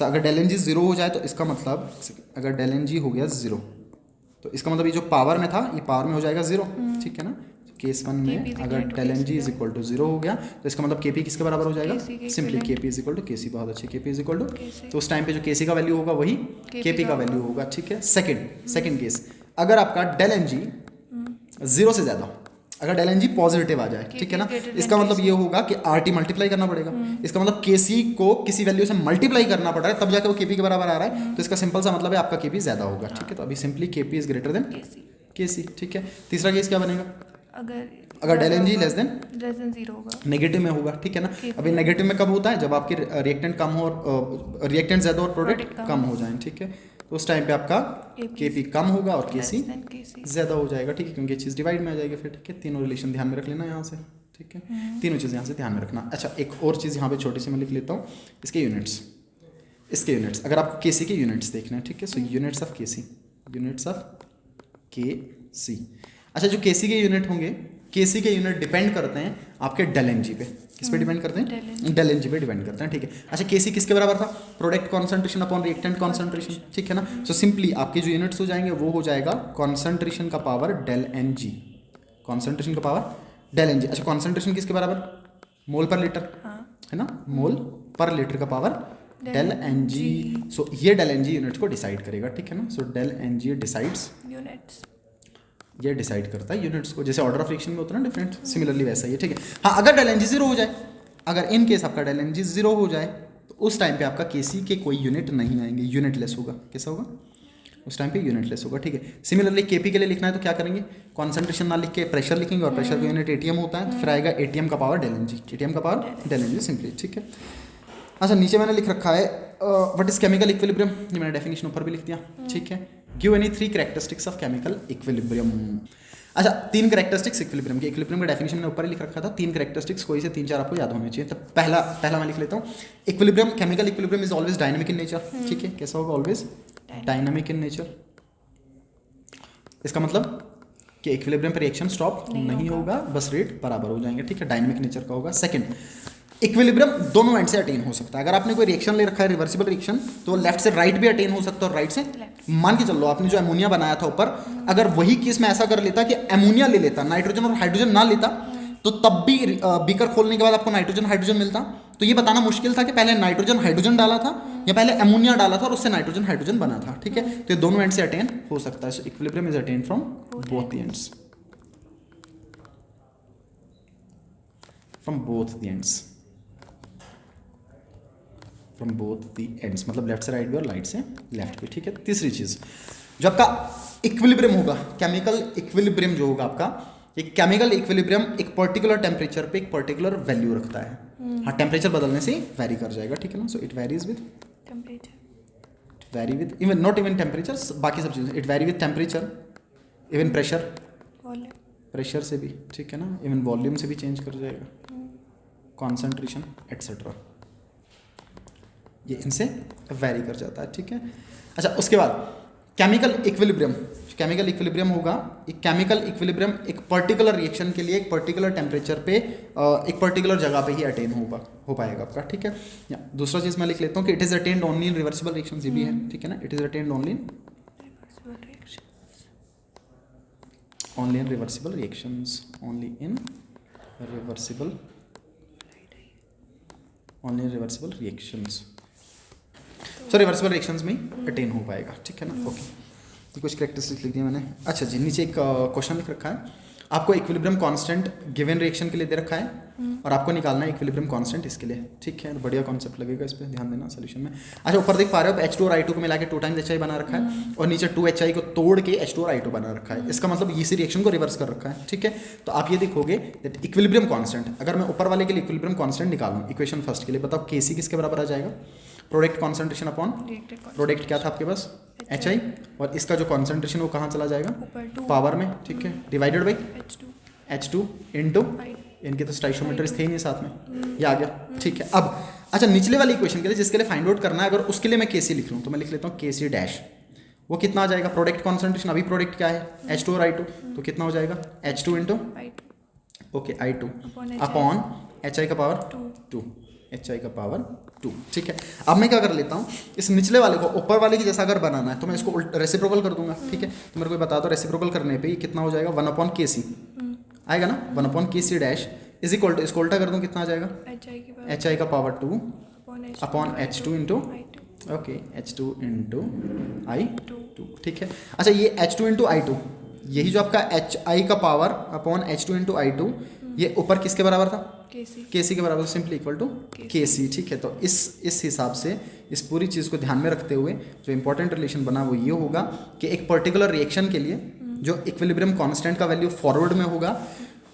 Speaker 1: अगर डेल एन जी 0 हो जाए तो इसका मतलब, अगर डेल एन जी हो गया 0 तो इसका मतलब ये जो पावर में था ये पावर में हो जाएगा 0। ठीक है ना, केस 1 में अगर del N G is equal to 0 हो गया तो इसका मतलब Kp किसके बराबर हो जाएगा? Simply Kp is equal to Kc। बहुत अच्छे, Kp इज इक्वल टू, तो उस टाइम पे जो Kc का वैल्यू होगा वही Kp का वैल्यू होगा। ठीक है, सेकंड केस, अगर आपका डेल एन जी 0 से ज़्यादा, अगर डेल एन जी पॉजिटिव आ जाए, ठीक है ना, इसका मतलब ये होगा कि RT मल्टीप्लाई करना पड़ेगा। इसका मतलब Kc को किसी वैल्यू से मल्टीप्लाई करना पड़ रहा है, तब जाके वो Kp के बराबर आ रहा है। तो इसका सिंपल सा मतलब है आपका Kp ज़्यादा होगा। ठीक है, तो अभी simply Kp is greater than Kc। ठीक है, तीसरा केस क्या बनेगा? अगर del N G less than
Speaker 2: 0 होगा,
Speaker 1: नेगेटिव में होगा। ठीक है ना, अभी नेगेटिव में कब होता है? जब आपके रिएक्टेंट कम हो और रिएक्टेंट ज़्यादा और प्रोडक्ट कम हो जाए। ठीक है, तो उस टाइम पे आपका Kp कम होगा और Kc ज़्यादा हो जाएगा। ठीक है, क्योंकि ये चीज़ डिवाइड में आ जाएगी फिर। ठीक है, तीनों रिलेशन ध्यान में रख लेना यहाँ से। ठीक है, तीनों चीज़ यहाँ से ध्यान में रखना। अच्छा, एक और चीज़ यहाँ पे छोटी सी मैं लिख लेता हूँ, इसके यूनिट्स। अगर आपको Kc के यूनिट्स देखना है, ठीक है, सो यूनिट्स ऑफ Kc। अच्छा, जो Kc के यूनिट होंगे, Kc के यूनिट डिपेंड करते हैं आपके डेल एन जी पे। किस पे डिपेंड करते हैं? डेल एन जी पे डिपेंड करते हैं। ठीक है, अच्छा, Kc किसके बराबर था? Product concentration upon reactant concentration. ठीक है ना, सो सिंपली आपके जो यूनिट्स हो जाएंगे वो हो जाएगा कॉन्सेंट्रेशन का power del N G, concentration का पावर डेल एन जी। अच्छा, कॉन्सेंट्रेशन किसके बराबर? मोल पर लीटर, है ना, मोल पर लीटर का power del N G. So ये डेल एन जी यूनिट्स को डिसाइड करेगा। ठीक है ना, so del N G decides units, ये डिसाइड करता है यूनिट्स को, जैसे ऑर्डर ऑफ रिएक्शन में होता है ना डिफरेंट, सिमिलरली वैसा ही है। ठीक है, हाँ, अगर डेल एन जी 0 हो जाए, अगर इन केस आपका डेल एन जी 0 हो जाए तो उस टाइम पे आपका Kc के कोई यूनिट नहीं आएंगे, यूनिटलेस होगा। कैसा होगा? उस टाइम पे यूनिटलेस होगा। ठीक है, सिमिलरली Kp के लिए लिखना है तो क्या करेंगे? कॉन्सेंट्रेशन ना लिख के प्रेशर लिखेंगे, और प्रेशर का यूनिट एटीएम होता है, तो फिर आएगा एटीएम का power del N G, ATM का power del N G simply. ठीक है, अच्छा, नीचे मैंने लिख रखा है व्हाट इज केमिकल इक्विलिब्रियम, ये मैंने डेफिनेशन ऊपर भी लिख दिया। ठीक है, give any 3 characteristics of chemical equilibrium. अच्छा, 3 कैरेक्टरिस्टिक्स इक्विलिब्रियम के, इक्विलिब्रियम का डेफिनेशन मैंने ऊपर ही लिख रखा था। 3 कैरेक्टरिस्टिक्स कोई से 3-4 आपको याद होने चाहिए। तो पहला मैं लिख लेता हूँ, equilibrium, chemical equilibrium is always dynamic in nature. ठीक है, कैसा होगा? Always dynamic in nature. इसका मतलब कि इक्विलिब्रियम पर रिएक्शन स्टॉप नहीं होगा, बस रेट बराबर हो जाएंगे। ठीक है, डायनामिक नेचर का होगा। सेकंड, इक्विलिब्रियम दोनों एंड से अटेन हो सकता है। अगर आपने कोई रिएक्शन ले रखा है, रिवर्सिबल रिएक्शन, तो लेफ्ट से राइट भी अटेन हो सकता है और राइट से, मान के चल लो आपने जो अमोनिया बनाया था ऊपर, अगर वही केस में ऐसा कर लेता कि अमोनिया ले लेता, नाइट्रोजन और हाइड्रोजन ना लेता, तो तब भी बीकर खोलने के बाद आपको नाइट्रोजन हाइड्रोजन मिलता। तो ये बताना मुश्किल था कि पहले नाइट्रोजन हाइड्रोजन डाला था या पहले अमोनिया डाला था और उससे नाइट्रोजन हाइड्रोजन बना था। ठीक है, तो ये दोनों एंड से अटेन हो सकता है। सो equilibrium is attain from both the ends, from both the ends, from both the ends, मतलब लेफ्ट से राइट भी और राइट से लेफ्ट भी। ठीक है, तीसरी चीज, जो आपका इक्विलिब्रियम होगा, केमिकल इक्विलिब्रियम जो होगा आपका, एक केमिकल इक्विलिब्रियम एक पर्टिकुलर टेम्परेचर पे एक पर्टिकुलर वैल्यू रखता है। हाँ, टेम्परेचर बदलने से वैरी कर जाएगा। ठीक है ना, so it varies with temperature, vary with even not even temperature, बाकी सब चीज़ें, it vary with temperature, even pressure, pressure से भी। ठीक है ना, इवन वॉल्यूम से भी चेंज कर जाएगा, कॉन्सेंट्रेशन एटसेट्रा। ये इनसे वेरी कर जाता है, ठीक है। अच्छा, उसके बाद केमिकल इक्विलिब्रियम। केमिकल इक्विलिब्रियम होगा, एक केमिकल इक्विलिब्रियम एक पर्टिकुलर रिएक्शन के लिए एक पर्टिकुलर टेम्परेचर पे एक पर्टिकुलर जगह पे ही अटेन हो पाएगा आपका, ठीक है। या दूसरा चीज़ मैं लिख लेता हूँ कि it is attend only in reversible reactions, ये भी है, ठीक है ना। It is attend only in reversible reactions, only in reversible reactions, so reversible reactions में अटेन हो पाएगा, ठीक है ना। ओके, तो कुछ कैरेक्टरिस्टिक्स लिख दिया मैंने। अच्छा जी, नीचे एक क्वेश्चन लिख रखा है, आपको इक्विलिब्रियम कांस्टेंट गिवन रिएक्शन के लिए दे रखा है और आपको निकालना है इक्विलिब्रियम कांस्टेंट इसके लिए, ठीक है। बढ़िया कॉन्सेप्ट लगेगा, इस पर ध्यान देना सोल्यूशन में। अच्छा, ऊपर देख पा रहे हो H2 और I2 को मिला के 2 टाइम्स HI बना रखा है और नीचे 2HI को तोड़ के H2 और I2 बना रखा है। इसका मतलब इसी रिएक्शन को रिवर्स कर रखा है, ठीक है। तो आप ये देखोगे दैट इक्विलिब्रियम कांस्टेंट, अगर मैं ऊपर वाले के लिए इक्विलिब्रियम कांस्टेंट निकालूं इक्वेशन फर्स्ट के लिए, बताओ Kc किसके बराबर आ जाएगा? प्रोडक्ट कॉन्सेंट्रेशन अपॉन प्रोडक्ट क्या था आपके पास? HI, और इसका जो कॉन्सेंट्रेशन वो कहाँ चला जाएगा? पावर में, ठीक है, डिवाइडेड बाई H2 इंटू इनके तो स्टाइशोमीटर्स थे ही नहीं साथ में, ये आ गया, ठीक है। अब अच्छा, निचले वाली इक्वेशन के लिए जिसके लिए फाइंड आउट करना है, अगर उसके लिए मैं Kc लिख लूँ तो मैं लिख लेता हूँ Kc डैश, वो कितना आ जाएगा? प्रोडक्ट कॉन्सेंट्रेशन, अभी प्रोडक्ट क्या है? H2 और I2, तो कितना हो जाएगा? H2 into okay I2 upon HI का पावर 2, HI का पावर 2, ठीक है। अब मैं क्या कर लेता हूँ, इस निचले वाले को ऊपर वाले की जैसा अगर बनाना है तो मैं इसको रेसिप्रोकल कर दूंगा, ठीक है। तो मेरे को बता दो रेसिप्रोकल करने पे ये कितना हो जाएगा? 1/Kc आएगा ना, 1/Kc dash is equal to, इसको उल्टा कर दूँ कितना आ जाएगा? HI का power 2 upon H2 into okay H2 into I2, ठीक है। अच्छा, ये H2 इंटू I2, यही जो आपका HI का power upon H2 into I2, ये ऊपर किसके बराबर था? Kc के बराबर, सिंपली इक्वल टू Kc, ठीक है। तो इस हिसाब से इस पूरी चीज़ को ध्यान में रखते हुए जो इंपॉर्टेंट रिलेशन बना वो ये होगा कि एक पर्टिकुलर रिएक्शन के लिए जो इक्विलिब्रियम कांस्टेंट का वैल्यू फॉरवर्ड में होगा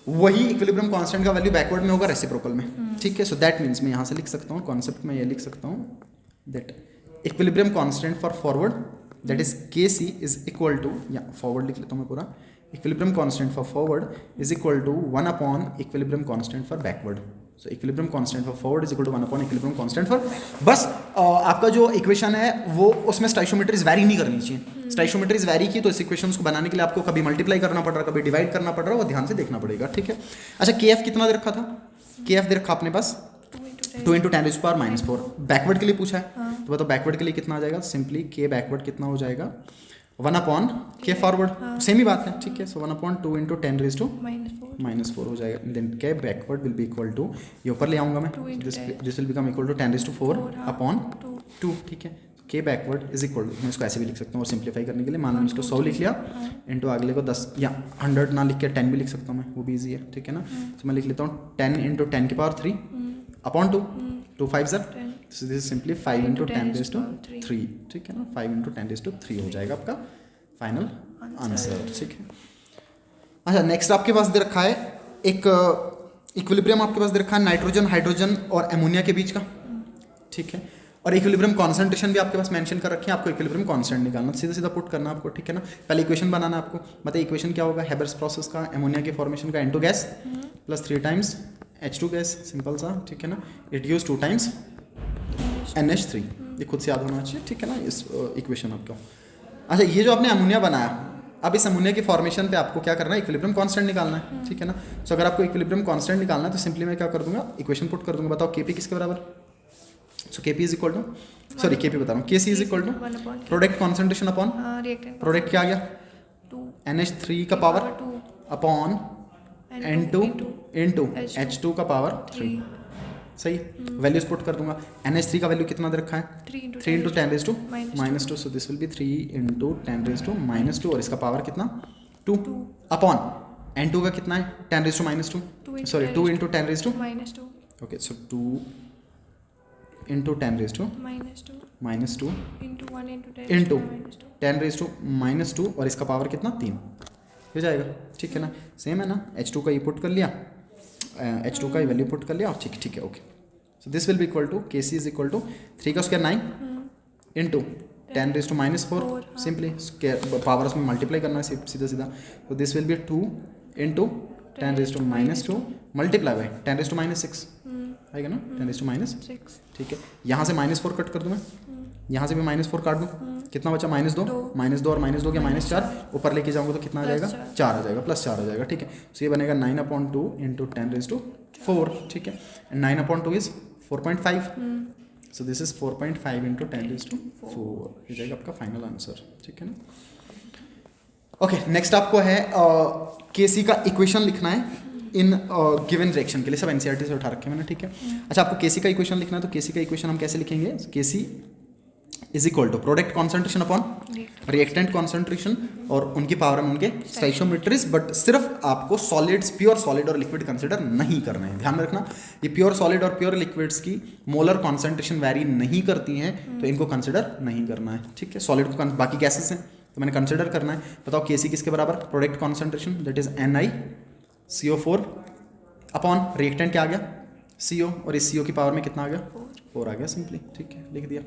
Speaker 1: वही इक्विलिब्रियम कांस्टेंट का वैल्यू बैकवर्ड में होगा रेसिप्रोकल में, ठीक है। सो दैट मीन्स मैं यहाँ से लिख सकता हूँ कॉन्सेप्ट में, ये लिख सकता हूँ that equilibrium constant for forward that is Kc is equal to, या फॉरवर्ड लिख लेता हूँ मैं पूरा, equilibrium constant for forward is equal to 1 equilibrium constant for backward. So equilibrium constant for forward is equal to 1 equilibrium constant for, बस आपका जो इक्वेशन है वो उसमें स्टाइशोमेट्रीज वैरी नहीं करनी चाहिए। स्टाइशोमेट्रीज वैरी की तो इस इक्वेशंस को बनाने के लिए आपको कभी मल्टीप्लाई करना पड़ रहा है, कभी डिवाइड करना पड़ रहा है, वो ध्यान से देखना पड़ेगा, ठीक है। अच्छा, Kf कितना दे रखा था? Kf दे रखा अपने पास 2 इंटू 10⁻⁻⁴, बैकवर्ड के लिए पूछा है, तो बताओ बैकवर्ड के लिए कितना आ जाएगा? सिंपली K बैकवर्ड कितना हो जाएगा? 1/K फॉरवर्ड, सेम ही बात है, ठीक है। सो 1/2 इंटू 10⁻⁻⁴ हो जाएगा, then K backward will be equal to, ये ऊपर ले आऊंगा मैं, this will become equal to 10⁻⁴/2, ठीक है। K backward is equal to, मैं इसको ऐसे भी लिख सकता हूँ और सिंप्लीफाई करने के लिए मान लो इसको 100 लिख लिया इंटू अगले को 10 या 100 ना लिख के 10 भी लिख सकता हूँ मैं, वो भी ईजी है, ठीक है ना। तो मैं लिख लेता हूँ 10 इंटू 10 की power 3 upon 2 5 sir, so this is simply 5 into 10⁻3, ठीक है ना। 5 इंटू 10⁻3 हो जाएगा आपका फाइनल आंसर, ठीक है। अच्छा, नेक्स्ट आपके पास दे रखा है एक इक्विलिब्रियम आपके पास दे रखा है नाइट्रोजन, हाइड्रोजन और एमोनिया के बीच का, ठीक है। और इक्विलिब्रियम कॉन्सेंट्रेशन भी आपके पास मेंशन कर रखी है, आपको इक्विलिब्रियम कांस्टेंट निकालना, सीधा सीधा पुट करना आपको, ठीक है ना। पहले इक्वेशन बनाना आपको, बताइए इक्वेशन क्या होगा? हेबर्स प्रोसेस का, एमोनिया के फॉर्मेशन का, N2 gas plus 3 times H2 gas, simple सा, ठीक है ना। इट यूज 2 टाइम्स NH3, ये खुद से याद होना चाहिए, ठीक है ना, इस इक्वेशन आपको। अच्छा, ये जो आपने अमोनिया बनाया, अब इस अमोनिया की फॉर्मेशन पे आपको क्या करना है? इक्विलिब्रियम कांस्टेंट निकालना है, ठीक है ना। सो अगर आपको इक्विलिब्रियम कांस्टेंट निकालना है तो सिंपली मैं क्या कर दूंगा? इक्वेशन पुट कर दूंगा, बताओ Kp किसके बराबर? So Kp is equal to, sorry Kp बता रहा हूँ, Kc is equal to product concentration upon product क्या आ गया? NH3 का power upon N2 into H2 का पावर 3, सही। वैल्यूज पुट कर दूंगा, NH3 का वैल्यू कितना दे रखा है? 3 into 10⁻⁻², so this will B 3 into 10⁻², और इसका पावर कितना? 2 अपॉन N2 का कितना है? 10⁻², सॉरी 2 इंटू 10⁻², ओके, सो 2 इंटू 10⁻² इंटू 10⁻², और इसका पावर कितना? 3 हो जाएगा, ठीक है ना। सेम है ना, H2 का ये पुट कर लिया, H2 का वैल्यू पुट कर लिया, और ठीक है, okay. So this will be equal to Kc is equal to 3 का स्क्वायर 9 इंटू 10⁻⁴, सिंपली पावर में मल्टीप्लाई करना है सीधा सीधा, तो this will be 2 into 10⁻² multiply by 10⁻⁶, आएगा ना 10⁻⁻,
Speaker 2: 6
Speaker 1: ठीक है। यहाँ से -4 कट कर दूँ मैं, यहाँ से भी -4 काट दूँ, कितना बचा -2, -2 और -2 क्या -4, ऊपर लेके जाऊँगा तो कितना आ जाएगा 4 आ जाएगा, +4 आ जाएगा, ठीक है। तो ये बनेगा 9/2 × 10⁴, ठीक है। 9/2 इज 4.5, सो दिस इज 4.5 × 10⁴, ये जाएगा आपका फाइनल आंसर, ठीक है ना। ओके, नेक्स्ट आपको है केसी का इक्वेशन लिखना है इन गिवन रिएक्शन के लिए, सब एनसीईआरटी से उठा रखे मैंने, ठीक है। अच्छा, आपको केसी का इक्वेशन लिखना है, तो केसी का इक्वेशन हम कैसे लिखेंगे, KC is equal to product concentration upon reactant concentration और उनकी पावर में उनके स्टोइचियोमेट्रीज, बट सिर्फ आपको सॉलिड्स, प्योर सॉलिड और लिक्विड कंसिडर नहीं करना है। ध्यान में रखना, ये प्योर सॉलिड और प्योर लिक्विड्स की मोलर कॉन्सेंट्रेशन वैरी नहीं करती हैं, तो इनको कंसिडर नहीं करना है, ठीक है। सॉलिड को, बाकी गैसेस हैं तो मैंने कंसिडर करना है। बताओ केसी किसके बराबर, product concentration that is NiCO4 upon reactant क्या आ गया CO, और इस CO की पावर में कितना आ गया 4 आ गया, सिंपली, ठीक है, लिख दिया।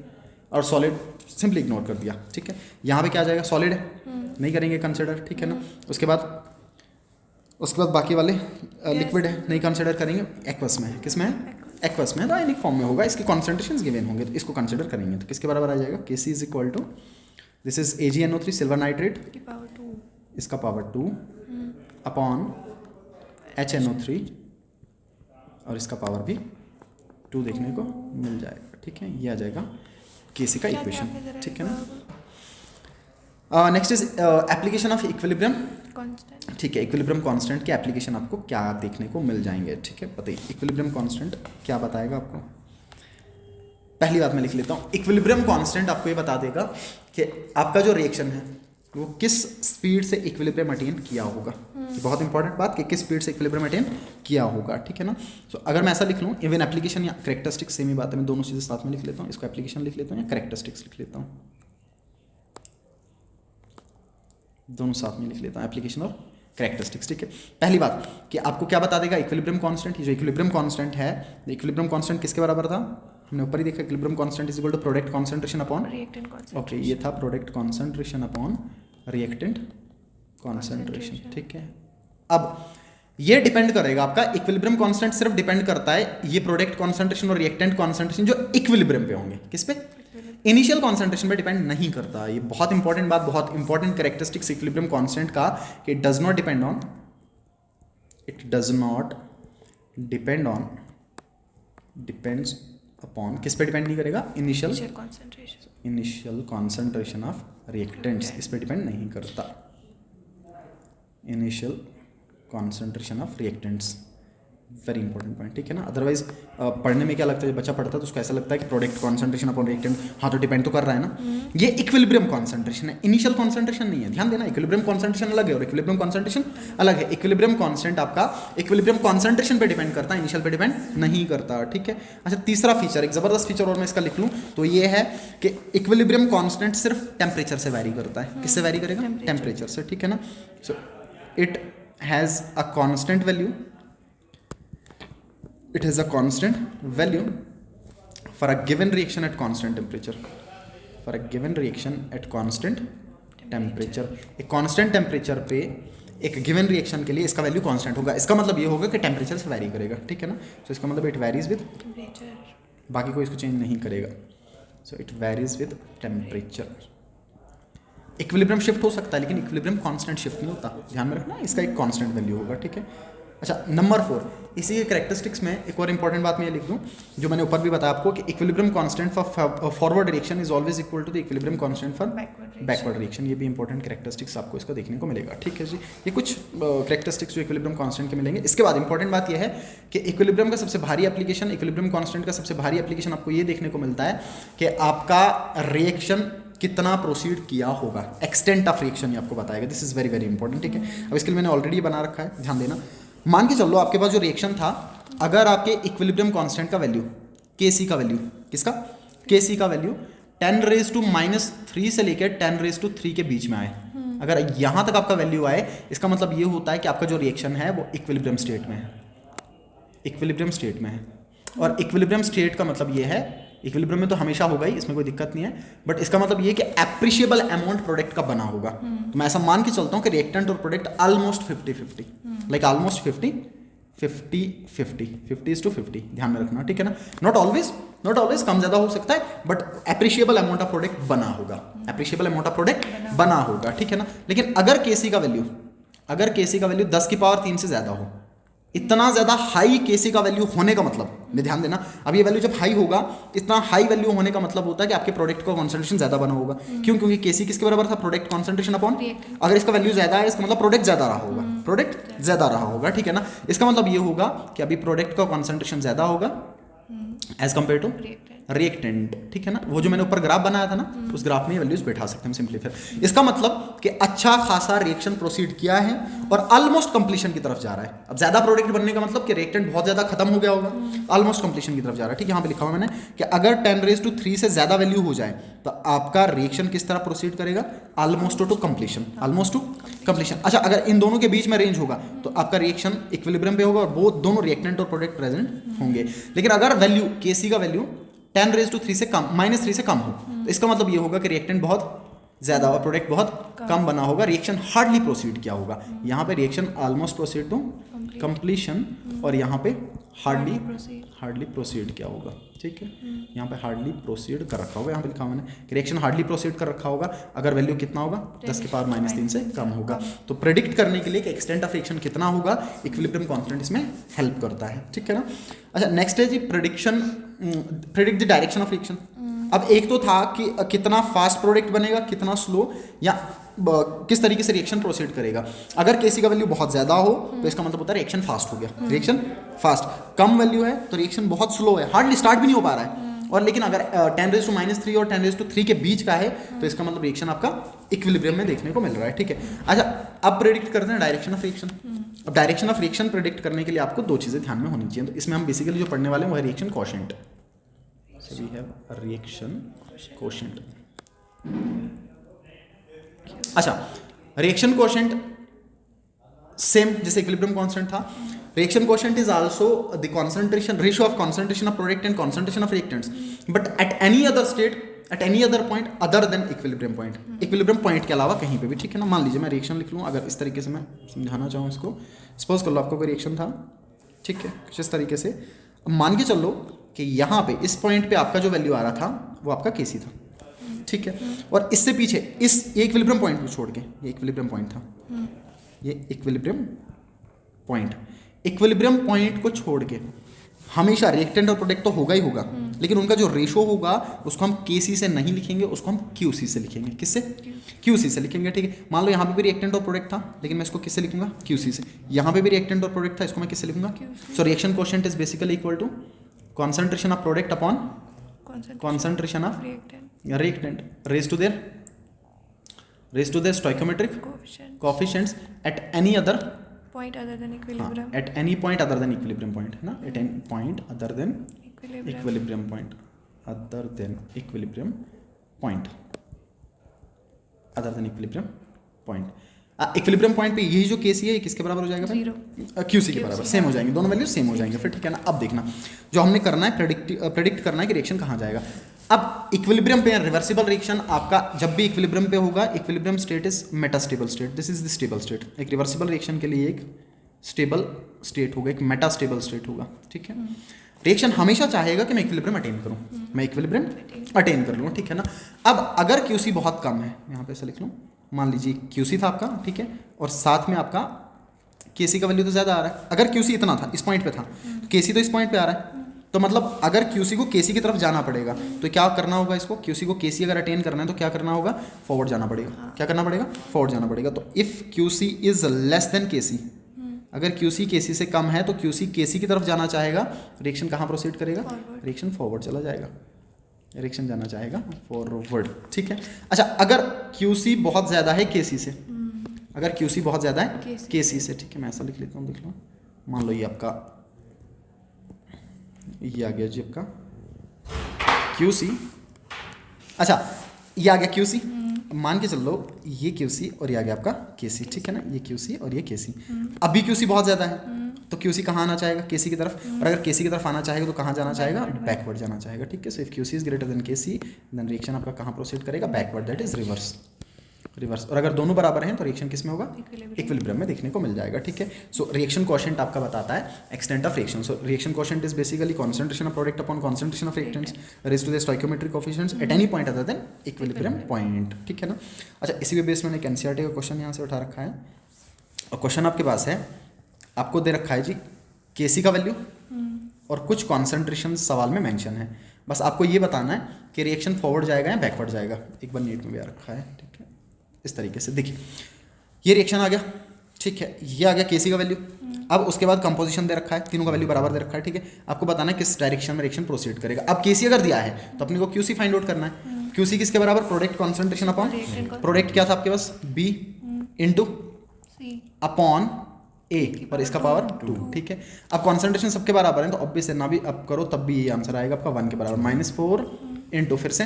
Speaker 1: और सॉलिड सिंपली इग्नोर कर दिया, ठीक है। यहाँ पे क्या आ जाएगा, सॉलिड है, नहीं करेंगे कंसिडर, ठीक है ना। उसके बाद बाकी वाले लिक्विड है, नहीं कंसिडर करेंगे। एक्वस में है, किस में है, एक्वस में है, आयनिक फॉर्म में होगा, इसके कॉन्सेंट्रेशन गिवन होंगे तो इसको कंसिडर करेंगे। तो किसके बराबर आ जाएगा, KC is equal to, this is AgNO3 silver nitrate,
Speaker 2: की पावर 2,
Speaker 1: इसका पावर 2 अपॉन HNO3 और इसका पावर भी 2 देखने को मिल जाएगा, ठीक है। ये आ जाएगा केसी का इक्वेशन, ठीक है ना। Next is application of equilibrium
Speaker 2: constant,
Speaker 1: ठीक है। इक्विलिब्रियम कांस्टेंट के एप्लीकेशन आपको क्या देखने को मिल जाएंगे, ठीक है। बताइए इक्विलिब्रियम कांस्टेंट क्या बताएगा आपको। पहली बात मैं लिख लेता हूँ, इक्विलिब्रियम कांस्टेंट आपको ये बता देगा कि आपका जो रिएक्शन है वो किस स्पीड से इक्विलिब्रियम अटेन किया होगा। ये बहुत इंपॉर्टेंट बात कि किस स्पीड से इक्विलिब्रियम अटेन किया होगा, ठीक है ना। सो अगर मैं ऐसा लिख लूँ, इवन एप्लीकेशन या करेक्टरिस्टिक्स सेम ही बात है, मैं दोनों चीज़ें साथ में लिख लेता हूँ। इसको एप्लीकेशन लिख लेता हूँ या करेक्टरिस्टिक्स लिख लेता हूँ, दोनों साथ में लिख लेता हूँ, एप्लीकेशन और करेक्टरिस्टिक्स, ठीक है। पहली बात कि आपको क्या बता देगा इक्विलिब्रियम कांस्टेंट। ये जो इक्विलिब्रियम कांस्टेंट है, इक्विलिब्रियम कांस्टेंट किसके बराबर था, हमने ऊपर ही देखा, equilibrium constant is equal to product concentration upon
Speaker 2: reactant constant,
Speaker 1: okay, ये था product concentration upon reactant concentration, ठीक है। अब ये डिपेंड करेगा, आपका इक्विलिब्रियम कांस्टेंट सिर्फ डिपेंड करता है ये प्रोडक्ट कॉन्सेंट्रेशन और रिएक्टेंट कॉन्सेंट्रेशन जो इक्विलिब्रियम पे होंगे, किस पे, इनिशियल कॉन्सेंट्रेशन पे डिपेंड नहीं करता। ये बहुत इंपॉर्टेंट बात, बहुत इंपॉर्टेंट कैरेक्टरिस्टिक्स इक्विलिब्रियम कांस्टेंट का, कि it does not depend on, it does not depend on, depends upon, किस पे डिपेंड नहीं करेगा, इनिशियल कॉन्सेंट्रेशन ऑफ रिएक्टेंट्स, इस पे डिपेंड नहीं करता, initial concentration of reactants, very important point, ठीक है ना। अदरवाइज पढ़ने में क्या लगता है, बच्चा पढ़ता है तो उसको ऐसा लगता है कि प्रोडक्ट कॉन्सेंट्रेशन अपॉन रिएक्टेंट, हाँ तो डिपेंड तो कर रहा है ना। ये इक्विलिब्रियम कॉन्सेंट्रेशन है, इनिशियल कॉन्सेंट्रेशन नहीं है, ध्यान देना। इक्विलिब्रियम कॉन्सेंट्रेशन अलग है और इक्विलिब्रियम कॉन्सेंट्रेशन अलग है। इक्विलिब्रियम कॉन्स्टेंट आपका इक्विलिब्रियम कॉन्सेंट्रेशन पे डिपेंड करता है, इनिशियल पे डिपेंड नहीं करता, ठीक है। अच्छा, तीसरा फीचर, एक जबरदस्त फीचर और मैं इसका लिख लूँ तो ये है कि इक्विलिब्रियम कॉन्स्टेंट सिर्फ टेम्परेचर से वैरी करता है। किससे वैरी करेगा, टेम्परेचर से, ठीक है ना। So it has a constant value, it has a constant value for a given reaction at constant temperature, for a given reaction at constant temperature। एक constant temperature पे एक given reaction के लिए इसका वैल्यू constant होगा। इसका मतलब ये होगा कि टेम्परेचर से वैरी करेगा, ठीक है ना। सो इसका मतलब इट वैरीज विद
Speaker 2: टेम्परेचर,
Speaker 1: बाकी कोई इसको चेंज नहीं करेगा। सो it varies with temperature. Equilibrium shift हो सकता है लेकिन इक्विलिब्रियम कांस्टेंट शिफ्ट नहीं होता, ध्यान में रखना, इसका एक कांस्टेंट वैल्यू होगा, ठीक है। अच्छा, नंबर 4, इसी के कैरेक्टरिस्टिक्स में एक और इंपॉर्टेंट बात मैं ये लिख दूं जो मैंने ऊपर भी बताया आपको, कि equilibrium constant for forward reaction is always equal to the equilibrium constant for backward reaction. ये भी इंपॉर्टेंट कैरेक्टरिस्टिक्स आपको इसका देखने को मिलेगा, ठीक है जी। ये कुछ कैरेक्टरिस्टिक्स जो इक्विलिब्रियम कांस्टेंट के मिलेंगे। इसके बाद इंपॉर्टेंट बात यह है कि इक्विलिब्रियम का सबसे भारी एप्लीकेशन, इक्विलिब्रियम कांस्टेंट का सबसे भारी एप्लीकेशन आपको ये देखने को मिलता है कि आपका रिएक्शन कितना प्रोसीड किया होगा, एक्सटेंट ऑफ रिएक्शन ये आपको बताएगा। This is very very important, ठीक है। अब इसके लिए मैंने ऑलरेडी बना रखा है, ध्यान देना। मान के चलो आपके पास जो रिएक्शन था, अगर आपके इक्विलिब्रियम कांस्टेंट का वैल्यू, केसी का वैल्यू, किसका, केसी का वैल्यू 10⁻³ से लेकर 10⁻³ के बीच में आए, अगर यहां तक आपका वैल्यू आए, इसका मतलब ये होता है कि आपका जो रिएक्शन है वो इक्विलिब्रियम स्टेट में है, इक्विलिब्रियम स्टेट में है। और इक्विलिब्रियम स्टेट का मतलब ये है, इक्विलिब्रियम में तो हमेशा होगा ही, इसमें कोई दिक्कत नहीं है, बट इसका मतलब ये कि एप्रिशिएबल अमाउंट प्रोडक्ट का बना होगा। तो मैं ऐसा मान के चलता हूँ कि रिएक्टेंट और प्रोडक्ट ऑलमोस्ट 50-50, लाइक ऑलमोस्ट 50 ध्यान में रखना, ठीक है ना। नॉट ऑलवेज कम ज़्यादा हो सकता है, but appreciable amount of product बना होगा, ठीक है ना। लेकिन अगर केसी का वैल्यू 10 की पावर 3 से ज़्यादा हो, इतना ज़्यादा हाई केसी का वैल्यू होने का मतलब, में ध्यान देना, अब ये वैल्यू जब हाई होगा, इतना हाई वैल्यू होने का मतलब होता है कि आपके प्रोडक्ट का कॉन्सेंट्रेशन ज़्यादा बना होगा। क्यों? क्योंकि केसी किसके बराबर था? प्रोडक्ट कॉन्सेंट्रेशन अपॉन, अगर इसका वैल्यू ज़्यादा है इसका मतलब प्रोडक्ट ज़्यादा रहा होगा, ठीक है ना। इसका मतलब ये होगा कि अभी प्रोडक्ट का कॉन्सेंट्रेशन ज़्यादा होगा एज कम्पेयर टू रिएक्टेंट, ठीक है ना। वो जो मैंने ऊपर ग्राफ बनाया था ना, उस ग्राफ में ये वैल्यूज बैठा सकते हैं हम सिंपली। फिर इसका मतलब कि अच्छा खासा रिएक्शन प्रोसीड किया है और ऑलमोस्ट कंप्लीशन की तरफ जा रहा है। अब ज्यादा प्रोडक्ट बनने का मतलब कि रिएक्टेंट बहुत ज्यादा खत्म हो गया होगा, ऑलमोस्ट कंप्लीशन की तरफ जा रहा है, ठीक है। यहाँ पे लिखा हुआ मैंने कि अगर 10⁻³ से ज्यादा वैल्यू हो जाए तो आपका रिएक्शन किस तरह प्रोसीड करेगा? Almost two completion. अच्छा, अगर इन दोनों के बीच में रेंज होगा तो आपका रिएक्शन इक्विलिब्रियम पे होगा और वो दोनों रिएक्टेंट और प्रोडक्ट प्रेजेंट होंगे। लेकिन अगर वैल्यू केसी का वैल्यू 10⁻³ से कम, -3 से कम हो, तो इसका मतलब ये होगा कि रिएक्टेंट बहुत ज्यादा और प्रोडक्ट बहुत कम बना होगा, रिएक्शन हार्डली प्रोसीड किया होगा। यहाँ पे reaction almost proceed to completion और यहाँ पे हार्डली प्रोसीड किया होगा, ठीक है। यहाँ पे हार्डली प्रोसीड कर रखा होगा, यहाँ पे लिखा हुआ मैंने कि रिएक्शन हार्डली प्रोसीड कर रखा होगा अगर वैल्यू कितना होगा? 10 की पावर -3 से कम होगा। तो प्रेडिक्ट करने के लिए कि एक्सटेंट ऑफ रिएक्शन कितना होगा, इक्विलिब्रियम कांस्टेंट इसमें हेल्प करता है, ठीक है ना। अच्छा, नेक्स्ट है जी predict the direction of reaction. अब एक तो था कि कितना फास्ट प्रोडक्ट बनेगा, कितना स्लो, या किस तरीके से रिएक्शन प्रोसीड करेगा। अगर केसी का वैल्यू बहुत ज्यादा हो तो इसका मतलब होता है रिएक्शन फास्ट हो गया, रिएक्शन फास्ट। कम वैल्यू है तो रिएक्शन बहुत स्लो है, हार्डली स्टार्ट भी नहीं हो पा रहा है। और लेकिन अगर 10⁻³ और 10⁻³ के बीच का है तो इसका मतलब रिएक्शन आपका इक्विलिब्रियम में देखने को मिल रहा है, ठीक है। अच्छा, अब प्रेडिक्ट करते हैं डायरेक्शन ऑफ रिएक्शन। अब डायरेक्शन ऑफ रिएक्शन प्रेडिक्ट करने के लिए आपको दो चीजें ध्यान में होनी चाहिए। तो इसमें हम बेसिकली जो पढ़ने वाले हैं वो है reaction quotient. So we have reaction quotient. अच्छा, रिएक्शन कोशेंट सेम जैसे इक्विलिब्रियम कांस्टेंट था। Reaction quotient is also the concentration ratio of concentration of product and concentration of reactants, but at any other state, at any other point other than equilibrium point. Equilibrium point के अलावा कहीं पे भी, ठीक है ना। मान लीजिए मैं रिएक्शन लिख लूँ, अगर इस तरीके से मैं समझाना चाहूँ इसको, सपोज कर लो आपको कोई रिएक्शन था, ठीक है, कुछ इस तरीके से। अब मान के चल लो कि यहाँ पे इस पॉइंट पे आपका जो वैल्यू आ रहा था वो आपका केसी था, ठीक है। और इससे पीछे इस इक्विलिब्रियम पॉइंट को छोड़ के, ये इक्विलिब्रियम पॉइंट था, ये इक्विलिब्रियम पॉइंट को छोड़ के हमेशा रिएक्टेंट और प्रोडक्ट तो होगा ही होगा, लेकिन उनका जो रेशो होगा उसको हम केसी से नहीं लिखेंगे, उसको हम क्यूसी से लिखेंगे। किससे? क्यूसी से लिखेंगे, ठीक है। मान लो यहाँ पे भी रिएक्टेंट और प्रोडक्ट था, लेकिन मैं इसको किससे लिखूंगा? क्यूसी से। यहाँ पे भी रिएक्टेंट और प्रोडक्ट था, इसको मैं किससे लिखूंगा? So reaction quotient is basically equal to concentration of product upon concentration of reactant raised to their stoichiometric coefficients at any other
Speaker 2: point other than equilibrium.
Speaker 1: at any point other than equilibrium point, है ना। at any point other than equilibrium point, other than equilibrium point, other than equilibrium point। Equilibrium point पे यही जो केसी है ये किसके बराबर हो जाएगा? क्यूसी के बराबर, सेम हो जाएंगे, दोनों वैल्यू सेम हो जाएंगे फिर, ठीक है ना। अब देखना, जो हमने करना है प्रेडिक्ट करना है कि रिएक्शन कहाँ जाएगा। अब इक्विलिब्रियम पे रिवर्सिबल रिएक्शन आपका जब भी इक्विलिब्रियम पे होगा, equilibrium state is metastable state, this is the stable state. एक रिवर्सिबल रिएक्शन के लिए एक स्टेबल स्टेट होगा, एक मेटास्टेबल स्टेट होगा, ठीक है। रिएक्शन हमेशा चाहेगा कि मैं इक्विलिब्रियम अटेन करूँ, मैं इक्विलिब्रियम अटेन कर लूँ, ठीक है ना। अब अगर क्यूसी बहुत कम है, यहाँ पे ऐसा लिख लूँ, मान लीजिए क्यूसी था आपका, ठीक है, और साथ में आपका केसी का वैल्यू तो ज़्यादा आ रहा है। अगर क्यूसी इतना था, इस पॉइंट पे था, तो केसी तो इस पॉइंट पे आ रहा है, तो मतलब अगर क्यूसी को केसी की तरफ जाना पड़ेगा तो क्या करना होगा इसको? क्यूसी को केसी अगर अटेन करना है तो क्या करना होगा? फॉरवर्ड जाना पड़ेगा। क्या करना पड़ेगा? फॉरवर्ड जाना पड़ेगा। तो if QC is less than KC, अगर क्यूसी केसी से कम है तो क्यूसी केसी की तरफ जाना चाहेगा, रिएक्शन कहाँ प्रोसीड करेगा? रिएक्शन फॉरवर्ड चला जाएगा, रिएक्शन जाना चाहेगा फॉरवर्ड, ठीक है। अच्छा, अगर क्यूसी बहुत ज़्यादा है केसी से, अगर क्यूसी बहुत ज़्यादा है केसी से, ठीक है, मैं ऐसा लिख लेता हूँ, देख लो। मान लो ये आपका, ये आ गया जी आपका क्यूसी। अच्छा, ये आ गया क्यूसी, मान के चल लो ये क्यूसी और ये आ गया आपका केसी, ठीक है ना। ये क्यूसी और ये केसी। अभी क्यूसी बहुत ज़्यादा है तो क्यूसी कहाँ आना चाहेगा? केसी की तरफ। और अगर केसी की तरफ आना चाहेगा तो कहाँ जाना चाहेगा? बैकवर्ड जाना चाहेगा, ठीक है। So if QC is greater than KC then reaction आपका कहाँ प्रोसीड करेगा? Backward, that is reverse. Reverse. और अगर दोनों बराबर हैं तो रिएक्शन किस में होगा?
Speaker 2: Equilibrium।
Speaker 1: इक्विलिब्रियम में देखने को मिल जाएगा, ठीक है। सो रिएक्शन कोएफिशिएंट आपका बताता है extent of reaction. So reaction coefficient is basically concentration of product upon concentration of reactants raise to the stoichiometric coefficients at any point other than equilibrium point, ठीक है ना। अच्छा, इसी पे बेस मैंने एक एनसीईआरटी का क्वेश्चन यहाँ से उठा रखा है और क्वेश्चन आपके पास है, आपको दे रखा है जी केसी का वैल्यू और कुछ कॉन्सेंट्रेशन सवाल में मेंशन है। बस आपको ये बताना है कि रिएक्शन फॉरवर्ड जाएगा या बैकवर्ड जाएगा। एक बार नीट में भी आ रखा है, ठीक है। इस तरीके से देखिए, ये रिएक्शन आ गया, ठीक है, ये आ गया केसी का वैल्यू। अब उसके बाद कंपोजिशन दे रखा है, तीनों का वैल्यू बराबर दे रखा है, ठीक है। आपको बताना है किस डायरेक्शन में रिएक्शन प्रोसीड करेगा। अब केसी अगर दिया है तो अपने को क्यूसी फाइंड आउट करना है। क्यूसी किसके बराबर? प्रोडक्ट कॉन्सेंट्रेशन अपॉन प्रोडक्ट क्या था आपके पास? बी इंटू अपॉन ए और इसका पावर 2, ठीक है। अब कॉन्सेंट्रेशन सबके बराबर है तो ऑब्वियस है ना, भी अब करो तब भी ये आंसर आएगा आपका 1 के बराबर। -4 इंटू फिर से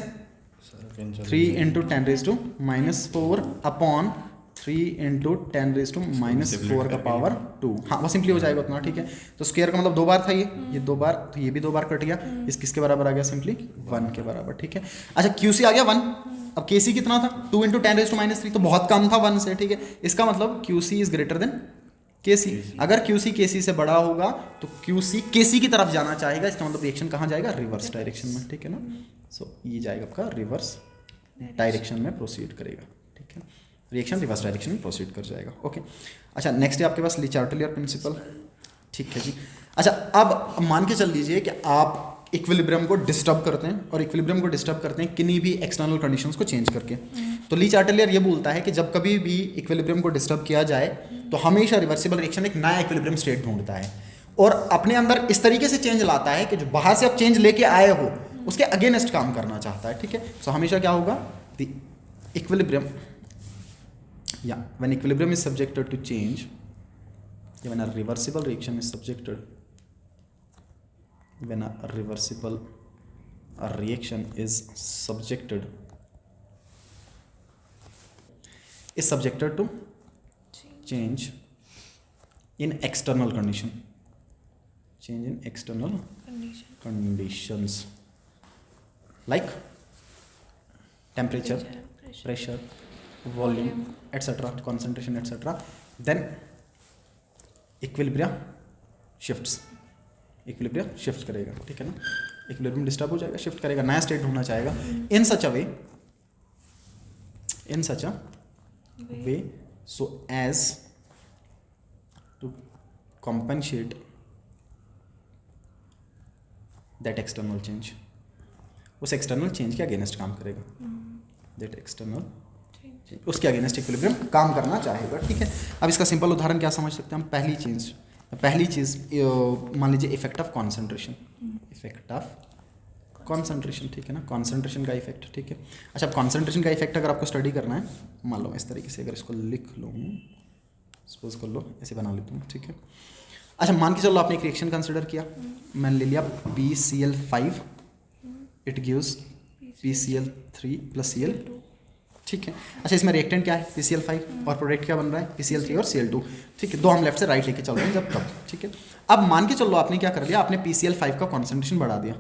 Speaker 1: 3 इंटू 10⁻⁻4 अपॉन 3 इंटू 10⁻⁻4 का पावर 2। हाँ, वो सिंपली हो जाएगा उतना, ठीक है। तो स्क्वायर का मतलब 2 बार था, ये 2 बार, तो ये भी 2 बार कट गया। इस किसके बराबर आ गया? सिंपली 1 के बराबर, ठीक है। अच्छा, क्यूसी आ गया 1। अब केसी कितना था? 2 इंटू 10⁻3, तो बहुत कम था 1 से, ठीक है। इसका मतलब QC is greater than KC. अगर क्यूसी केसी से बड़ा होगा तो क्यूसी केसी की तरफ जाना चाहेगा, इसका मतलब रिएक्शन कहाँ जाएगा? रिवर्स डायरेक्शन में, ठीक है ना। सो ये जाएगा आपका रिवर्स डायरेक्शन में प्रोसीड करेगा, ठीक है। रिएक्शन रिवर्स डायरेक्शन में प्रोसीड कर जाएगा, ओके। अच्छा, नेक्स्ट है आपके पास ले चार्टेलियर प्रिंसिपल, ठीक है जी। अच्छा, अब मान के चल लीजिए कि आप इक्विलिब्रियम को डिस्टर्ब करते हैं और इक्विलिब्रियम को डिस्टर्ब करते हैं किन्हीं भी एक्सटर्नल कंडीशंस को चेंज करके। तो ली चार्टेलियर ये बोलता है कि जब कभी भी इक्विलिब्रियम को डिस्टर्ब किया जाए तो हमेशा रिवर्सिबल रिएक्शन एक नया इक्विलिब्रियम स्टेट ढूंढता है और अपने अंदर इस तरीके से चेंज लाता है कि जो बाहर से आप चेंज लेके आए हो उसके अगेंस्ट काम करना चाहता है, ठीक है। सो हमेशा क्या होगा? द इक्विलिब्रियम या when equilibrium is subjected to change, when a reversible reaction is subjected, when a reversible reaction is subjected to change in external condition, change in external conditions like temperature, pressure, volume, etc., concentration, etc., then equilibrium shifts, equilibrium shift करेगा, ठीक है ना। इक्विलिब्रियम डिस्टर्ब हो जाएगा, शिफ्ट करेगा, नया स्टेट ढूंढना चाहेगा in such a way so as to compensate that external change. उस एक्सटर्नल चेंज के अगेंस्ट काम करेगा, दैट एक्सटर्नल उसके अगेंस्ट इक्विलिब्रियम काम करना चाहेगा, ठीक है। अब इसका सिंपल उदाहरण क्या समझ सकते हैं हम? पहली चीज़ मान लीजिए इफेक्ट ऑफ कॉन्सेंट्रेशन, ठीक है ना, कॉन्सेंट्रेशन का इफेक्ट, ठीक है। अच्छा, अब कॉन्सेंट्रेशन का इफेक्ट अगर आपको स्टडी करना है, मान लो इस तरीके से अगर इसको लिख लूँ, सपोज कर लो ऐसे बना लेता हूँ, ठीक है। अच्छा, मान के चलो आपने एक रिएक्शन कंसिडर किया, मैंने ले लिया PCl5, it gives PCl3 + Cl2, ठीक है। अच्छा, इसमें रिएक्टेंट क्या है? PCl5 और प्रोडक्ट क्या बन रहा है? PCl3 और Cl2, ठीक है। दो हम लेफ्ट से राइट लेके चल रहे हैं जब तक, ठीक है। अब मान के चलो आपने क्या कर लिया, आपने PCl5 का कॉन्सेंट्रेशन बढ़ा दिया।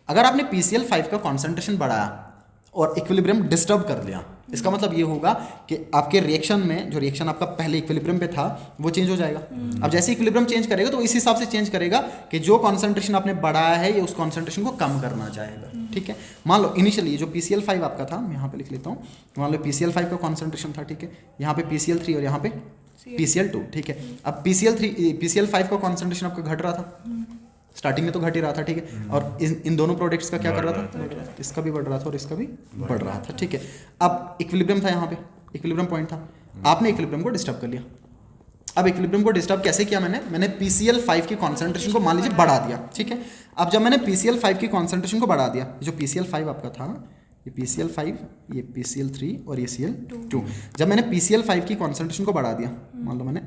Speaker 1: अगर आपने PCl5 का कॉन्सेंट्रेशन बढ़ाया और इक्विलिब्रियम डिस्टर्ब कर लिया, इसका मतलब ये होगा कि आपके रिएक्शन में जो रिएक्शन आपका पहले इक्विलिब्रियम पे था वो चेंज हो जाएगा। अब जैसे इक्विलिब्रियम चेंज करेगा तो इस हिसाब से चेंज करेगा कि जो कॉन्सेंट्रेशन आपने बढ़ाया है ये उस कॉन्सेंट्रेशन को कम करना चाहेगा, ठीक है। मान लो इनिशियली जो PCl5 आपका था, मैं यहाँ पे लिख लेता हूँ, मान लो PCl5 का कॉन्सेंट्रेशन था, ठीक है। यहाँ पे PCl3 और यहाँ पे PCl2, ठीक है। अब PCl5 का कॉन्सेंट्रेशन आपका घट रहा था, स्टार्टिंग में तो घट ही रहा था, ठीक है। और इन दोनों प्रोडक्ट्स का क्या कर रहा था? इसका भी बढ़ रहा था और इसका भी बढ़ रहा था, ठीक है। अब इक्विलिब्रियम था, यहाँ पे इक्विलिब्रियम पॉइंट था, आपने इक्विलिब्रियम को डिस्टर्ब कर लिया। अब इक्विलिब्रियम को डिस्टर्ब कैसे किया मैंने PCl5 की कॉन्सेंट्रेशन को मान लीजिए बढ़ा दिया, ठीक है। अब जब मैंने PCl5 की कॉन्सेंट्रेशन को बढ़ा दिया, जो PCl5 आपका था, ये PCl5, ये PCl3 और ये Cl2, जब मैंने PCl5 की कॉन्सेंट्रेशन को बढ़ा दिया, मान लो मैंने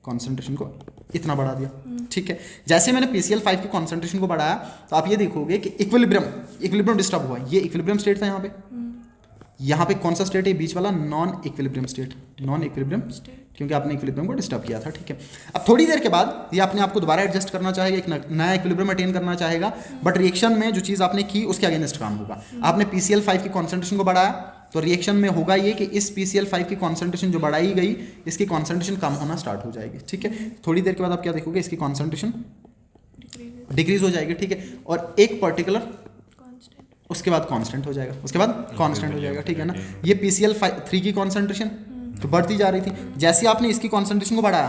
Speaker 1: कॉन्सेंट्रेशन को इतना बढ़ा दिया, ठीक है। जैसे मैंने PCl5 की कॉन्सेंट्रेशन को बढ़ाया तो आप ये देखोगे कि इक्विलिब्रियम डिस्टर्ब हुआ। ये इक्विलिब्रियम स्टेट था, यहाँ पे कौन सा स्टेट है? बीच वाला नॉन इक्विलिब्रियम स्टेट, क्योंकि आपने इक्विलिब्रियम को डिस्टर्ब किया था, ठीक है। अब थोड़ी देर के बाद ये अपने आप को दोबारा एडजस्ट करना चाहेगा, एक नया इक्विलिब्रियम अटेन करना चाहेगा, बट रिएक्शन में जो चीज़ आपने की उसके अगेंस्ट काम होगा। आपने PCl5 की कॉन्सेंट्रेशन को बढ़ाया, तो रिएक्शन में होगा ये कि इस PCl5 की कॉन्सेंट्रेशन जो बढ़ाई गई, इसकी कॉन्सेंट्रेशन कम होना स्टार्ट हो जाएगी, ठीक है। थोड़ी देर के बाद आप क्या देखोगे, इसकी कॉन्सेंट्रेशन डिक्रीज हो जाएगी, ठीक है। और एक पर्टिकुलर उसके बाद कांस्टेंट हो जाएगा, उसके बाद कांस्टेंट हो जाएगा, ठीक है ना। ये PCl3 की कॉन्सेंट्रेशन तो बढ़ती जा रही थी, जैसे आपने इसकी कॉन्सेंट्रेशन को बढ़ाया,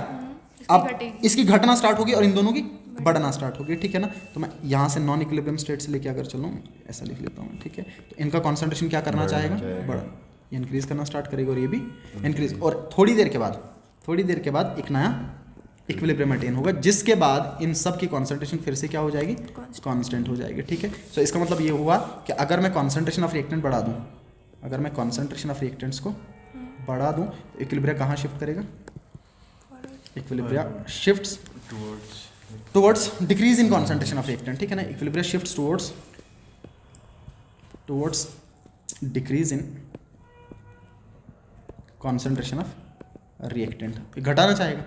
Speaker 1: अब इसकी घटना स्टार्ट होगी और इन दोनों की बढ़ना स्टार्ट होगी, ठीक है ना। तो मैं यहाँ से नॉन इक्विलिब्रियम स्टेट से लेके अगर चलूँ, ऐसा लिख लेता हूँ, ठीक है। तो इनका कॉन्सेंट्रेशन क्या करना चाहेगा, बढ़ा, इंक्रीज करना स्टार्ट करेगा और ये भी इंक्रीज। और थोड़ी देर के बाद एक नया इक्विलिब्रियम अटेन होगा, जिसके बाद इन सब की कॉन्सेंट्रेशन फिर से क्या हो जाएगी, कांस्टेंट हो जाएगी, ठीक है। तो इसका मतलब ये हुआ कि अगर मैं कॉन्सेंट्रेशन ऑफ रिएक्टेंट बढ़ा दूँ, अगर मैं कॉन्सेंट्रेशन ऑफ रिएक्टेंट्स को बढ़ा दूँ, तो इक्विलिब्रिया कहाँ शिफ्ट करेगा, equilibria shifts towards decrease in concentration of reactant, ठीक है ना। Equilibria shifts towards decrease in concentration of reactant, घटाना चाहेगा।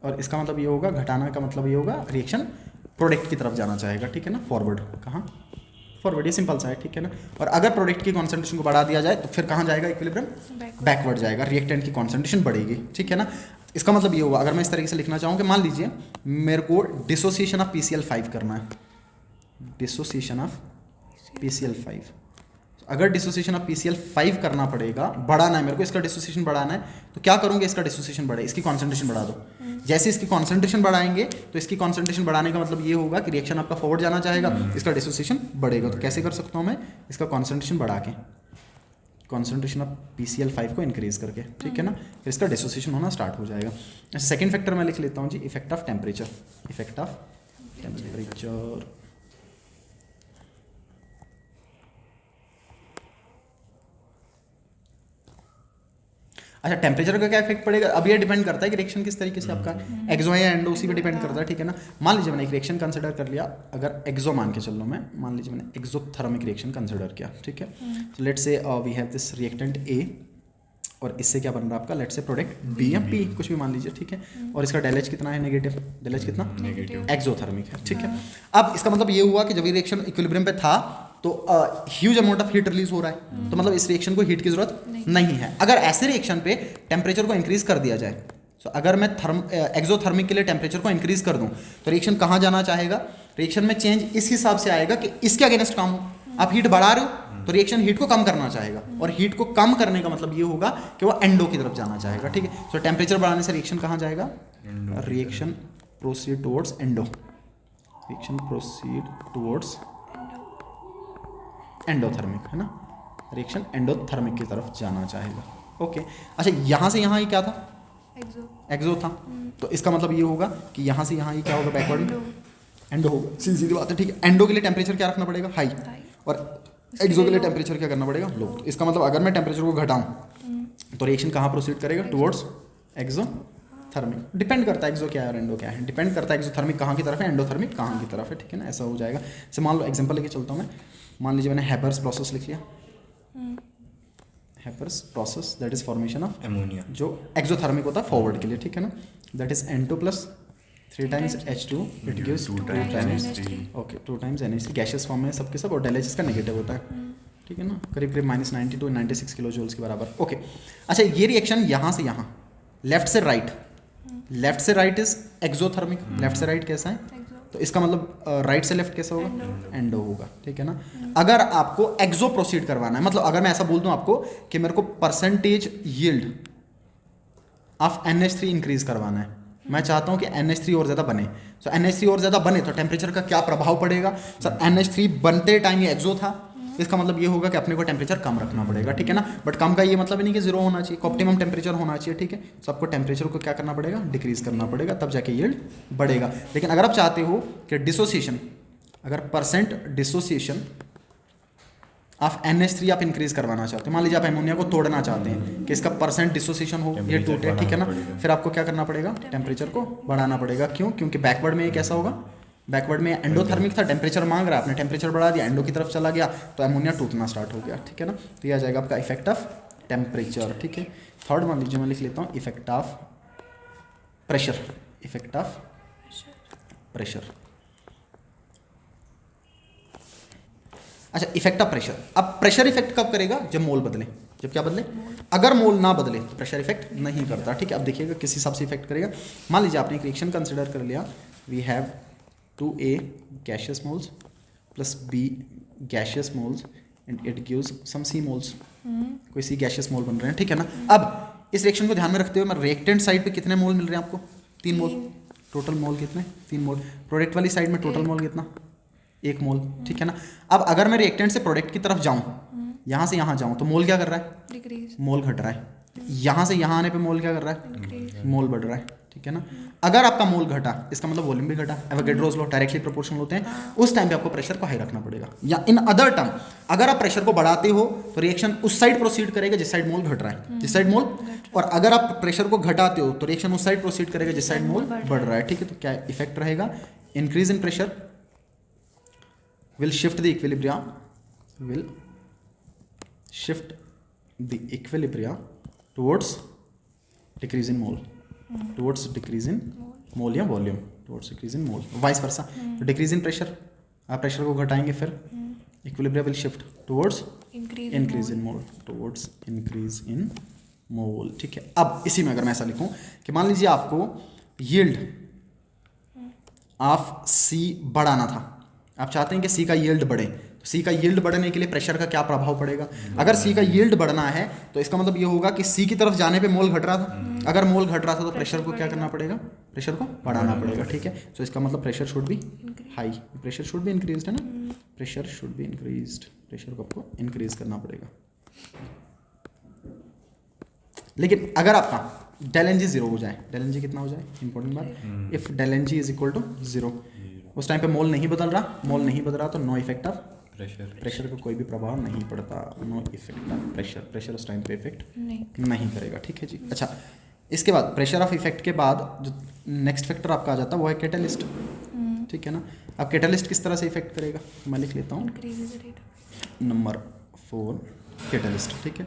Speaker 1: और इसका मतलब ये होगा, घटाना का मतलब ये होगा रिएक्शन प्रोडक्ट की तरफ जाना चाहेगा, ठीक है ना। फॉरवर्ड, कहाँ, फॉरवर्ड, ये सिंपल सा है, ठीक है ना। और अगर प्रोडक्ट की कॉन्सेंट्रेशन को बढ़ा दिया जाए तो फिर कहाँ जाएगा इक्विलिब्रियम, बैकवर्ड जाएगा, रिएक्टेंट की कॉन्सेंट्रेशन बढ़ेगी, ठीक है ना। इसका मतलब ये हुआ, अगर मैं इस तरीके से लिखना चाहूँ कि मान लीजिए मेरे को डिसोसिएशन ऑफ PCl5 करना है, डिसोसिएशन ऑफ PCl5, अगर डिसोसिएशन ऑफ PCl5 करना पड़ेगा, बढ़ाना है मेरे को, इसका डिसोसिएशन बढ़ाना है, तो क्या करूँगे, इसका डिसोसिएशन बढ़े, इसकी कॉन्सेंट्रेशन बढ़ा दो। जैसे इसकी कॉन्सेंट्रेशन बढ़ाएंगे तो इसकी कॉन्सेंट्रेशन बढ़ाने का मतलब ये होगा कि रिएक्शन आपका फॉरवर्ड जाना चाहेगा, इसका डिसोसिएशन बढ़ेगा। तो कैसे कर सकता हूँ मैं, इसका कॉन्सेंट्रेशन बढ़ा के, कॉन्सेंट्रेशन ऑफ PCl5 को इंक्रीज करके, ठीक है ना, फिर इसका डिसोसिएशन होना स्टार्ट हो जाएगा। सेकंड फैक्टर मैं लिख लेता हूँ जी, effect of temperature, effect of temperature. अच्छा, टेम्परेचर का क्या इफेक्ट पड़ेगा, अब ये डिपेंड करता है कि रिएक्शन किस तरीके से आपका एक्सो है या एंडो, उसी पे डिपेंड करता है, ठीक है ना। मान लीजिए मैंने एक रिएक्शन कंसिडर कर लिया, अगर एक्सो मान के चल लो मैं, मान लीजिए मैंने एक्सोथर्मिक रिएक्शन कंसिडर किया, ठीक है। तो let's say we have this reactant A और इससे क्या बन रहा है आपका, लेट्स से प्रोडक्ट B या P, कुछ भी मान लीजिए, ठीक है। और इसका डेलेज कितना है, नेगेटिव, डेलेज कितना, एक्सोथर्मिक है, ठीक है। अब इसका मतलब ये हुआ कि जब ये रिएक्शन इक्विलिब्रियम पे था तो huge amount of heat release हो रहा है, तो मतलब इस रिएक्शन को हीट की जरूरत नहीं है। अगर ऐसे रिएक्शन पे टेम्परेचर को इंक्रीज कर दिया जाए, तो अगर मैं एक्सोथर्मिक के लिए टेम्परेचर को इंक्रीज कर दूं, तो रिएक्शन कहाँ जाना चाहेगा, रिएक्शन में चेंज इस हिसाब से आएगा कि इसके अगेंस्ट काम हो। आप हीट बढ़ा रहे हो तो रिएक्शन हीट को कम करना चाहेगा, और हीट को कम करने का मतलब ये होगा कि वो एंडो की तरफ जाना चाहेगा, ठीक है। तो टेम्परेचर बढ़ाने से रिएक्शन कहाँ जाएगा, reaction proceed towards endo, reaction proceed towards endothermic, है ना, रिएक्शन एंडोथर्मिक की तरफ जाना चाहेगा, ओके। अच्छा, यहाँ से यहाँ ये क्या था, एक्सो था, तो इसका मतलब ये होगा कि यहाँ से यहाँ ये क्या होगा, बैकवर्ड एंडो होगा, सीधी बात है, ठीक है। एंडो के लिए टेम्परेचर क्या रखना पड़ेगा, हाई, और एक्सो के लिए टेम्परेचर क्या करना पड़ेगा, लो। तो इसका मतलब अगर मैं टेम्परेचर को घटाऊँ तो रिएक्शन कहाँ प्रोसीड करेगा, टुवर्ड्स एक्सोथर्मिक। डिपेंड करता है एक्सो क्या है और एंडो क्या है, डिपेंड करता है एक्सोथर्मिक कहाँ की तरफ है, एंडोथर्मिक कहाँ की तरफ है, ठीक है ना, ऐसा हो जाएगा। जैसे मान लो एग्जांपल लेके चलता हूँ मैं, मान लीजिए मैंने हैपर्स प्रोसेस लिख लिया, Haber's process that is formation of
Speaker 3: ammonia,
Speaker 1: जो एक्सोथर्मिक होता है फॉरवर्ड के लिए, ठीक है ना, that is N2 plus 3 times H2, it gives 2 times, okay, 2 times NH3, gases form में सबके सब, और डेलेज इसका नेगेटिव होता है, ठीक है ना, करीब करीब -90 to 96 किलो जूल्स के बराबर, ओके। अच्छा, ये रिएक्शन यहाँ से यहाँ, लेफ्ट से राइट, लेफ्ट से राइट इज एक्सोथर्मिक, लेफ्ट से राइट कैसा है, तो इसका मतलब राइट से लेफ्ट कैसा होगा, एंडो होगा, ठीक है ना। अगर आपको एक्सो प्रोसीड करवाना है, मतलब अगर मैं ऐसा बोल दूं आपको कि मेरे को percentage yield of NH3 increase करवाना है, मैं चाहता हूं कि NH3 और ज़्यादा बने, तो NH3 और ज़्यादा बने तो टेम्परेचर का क्या प्रभाव पड़ेगा, सर NH3 बनते टाइम ये एक्सो था, इसका मतलब ये होगा कि अपने को टेम्परेचर कम रखना पड़ेगा, ठीक है ना। बट कम का ये मतलब नहीं कि जीरो होना चाहिए, ऑप्टिमम टेम्परेचर होना चाहिए, ठीक है। तो आपको टेम्परेचर को क्या करना पड़ेगा, डिक्रीज करना पड़ेगा, तब जाके यील्ड बढ़ेगा। लेकिन अगर आप चाहते हो कि डिसोसिएशन, अगर परसेंट डिसोसिएशन ऑफ NH3 आप इंक्रीज करवाना चाहते हो, मान लीजिए आप एमोनिया को तोड़ना चाहते हैं कि इसका परसेंट डिसोसिएशन हो, ये टूटे, ठीक है ना, फिर आपको क्या करना पड़ेगा, टेम्परेचर को बढ़ाना पड़ेगा। क्यों, क्योंकि बैकवर्ड में ये कैसा होगा, बैकवर्ड में एंडोथर्मिक था, टेम्परेचर मांग रहा है, आपने टेम्परेचर बढ़ा दिया, एंडो की तरफ चला गया तो एमोनिया टूटना स्टार्ट हो गया, ठीक है ना। तो ये आ जाएगा आपका इफेक्ट ऑफ टेम्परेचर, ठीक है। थर्ड मान लीजिए मैं लिख लेता हूँ effect of pressure, effect of pressure. अच्छा, इफेक्ट ऑफ प्रेशर, अब प्रेशर इफेक्ट कब करेगा, जब मोल बदले, जब क्या बदले, अगर मोल ना बदले तो प्रेशर इफेक्ट नहीं करता, ठीक है। अब देखिएगा किस हिसाब से इफेक्ट करेगा। मान लीजिए आपने एक रिएक्शन कंसिडर कर लिया, we have 2A gaseous moles plus B gaseous moles and it gives some C moles, कोई C गैशियस मोल बन रहे हैं, ठीक है ना। अब इस रिएक्शन को ध्यान में रखते हुए मैं रिएक्टेंट साइड पे कितने मोल मिल रहे हैं आपको, 3 मोल, टोटल मोल कितने, 3 मोल। प्रोडक्ट वाली साइड में टोटल मोल कितना, 1 मोल, ठीक है ना। अब अगर मैं रिएक्टेंट से प्रोडक्ट की तरफ जाऊं, यहाँ से यहाँ जाऊं तो मोल क्या कर रहा है,
Speaker 2: डिक्रीज,
Speaker 1: मोल घट रहा है। यहाँ से यहाँ आने पे मोल क्या कर रहा है,
Speaker 2: इंक्रीज,
Speaker 1: मोल बढ़ रहा है, ठीक है ना। अगर आपका मोल घटा इसका मतलब वॉल्यूम भी घटा, एवोगैड्रोस लॉ डायरेक्टली प्रोपोर्शनल होते हैं, उस टाइम पे आपको प्रेशर को हाई रखना पड़ेगा। या इन अदर टर्म अगर आप प्रेशर को बढ़ाते हो तो रिएक्शन उस साइड प्रोसीड करेगा जिस साइड मोल घट रहा है, जिस साइड मोल, और अगर आप प्रेशर को घटाते हो तो रिएक्शन उस साइड प्रोसीड करेगा जिस साइड मोल बढ़ रहा है, ठीक है। तो क्या इफेक्ट रहेगा, increase in pressure will shift the equilibrium, will shift the equilibrium towards decrease in mole, towards decrease in mole या volume, towards decrease in mole, vice versa. तो डिक्रीज इन प्रेशर, आप प्रेशर को घटाएंगे फिर equilibrium will shift towards increase in mole, towards increase in mole, ठीक है। अब इसी में अगर मैं ऐसा लिखूं कि मान लीजिए आपको यील्ड ऑफ C बढ़ाना था, आप चाहते हैं कि C का यील्ड बढ़े, तो C का यील्ड बढ़ने के लिए प्रेशर का क्या प्रभाव पड़ेगा। अगर C का यील्ड बढ़ना है तो इसका मतलब ये होगा कि C की तरफ जाने पे मोल घट रहा था, अगर मोल घट रहा था तो प्रेशर को क्या करना पड़ेगा, प्रेशर को बढ़ाना पड़ेगा, ठीक है। तो इसका मतलब pressure should be high, pressure should be increased, है ना, pressure should be increased, pressure को आपको इंक्रीज करना पड़ेगा। लेकिन अगर आपका डेल एन जी 0 हो जाए, डेल एन जी कितना हो जाए, इंपॉर्टेंट बात, if del N G is equal to 0, उस टाइम पे मोल नहीं बदल रहा, मोल नहीं बदल रहा तो नो इफेक्ट ऑफ प्रेशर को कोई भी प्रभाव नहीं पड़ता, no effect of pressure, pressure उस टाइम पे इफेक्ट नहीं करेगा, ठीक है जी। अच्छा, इसके बाद प्रेशर ऑफ इफेक्ट के बाद जो नेक्स्ट फैक्टर आपका आ जाता है वो है कैटलिस्ट, ठीक है ना। अब कैटलिस्ट किस तरह से इफेक्ट करेगा, मैं लिख लेता हूँ नंबर 4 कैटलिस्ट, ठीक है।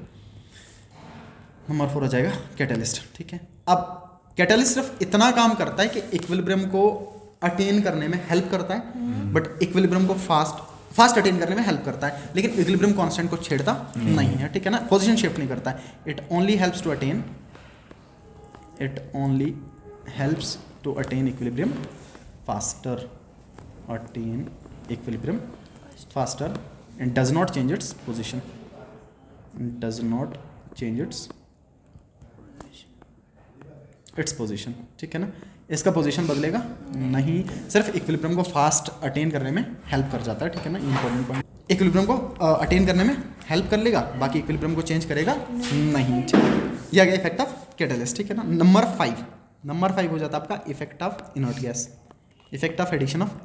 Speaker 1: नंबर 4 हो जाएगा कैटलिस्ट, ठीक है। अब कैटलिस्ट सिर्फ इतना काम करता है कि इक्विलिब्रियम को अटेन करने में हेल्प करता है, बट इक्विलिब्रियम को फास्ट अटेन करने में हेल्प करता है, लेकिन इक्विलिब्रियम कांस्टेंट को छेड़ता नहीं है, ठीक है ना, पोजीशन शिफ्ट नहीं करता है। It only helps to attain, it only helps to attain equilibrium faster, attain equilibrium faster and does not change its position, does not change its position, ठीक है ना। इसका पोजीशन बदलेगा नहीं, सिर्फ इक्विलिब्रियम को फास्ट अटेन करने में हेल्प कर जाता है, ठीक है ना, इंपॉर्टेंट पॉइंट। इक्विलिब्रियम को अटेन करने में हेल्प कर लेगा, बाकी इक्विलिब्रियम को चेंज करेगा नहीं, ठीक है। यह आ गया इफेक्ट ऑफ कैटलिस्ट, ठीक है ना। नंबर 5 हो जाता है आपका effect of inert gas, effect of addition of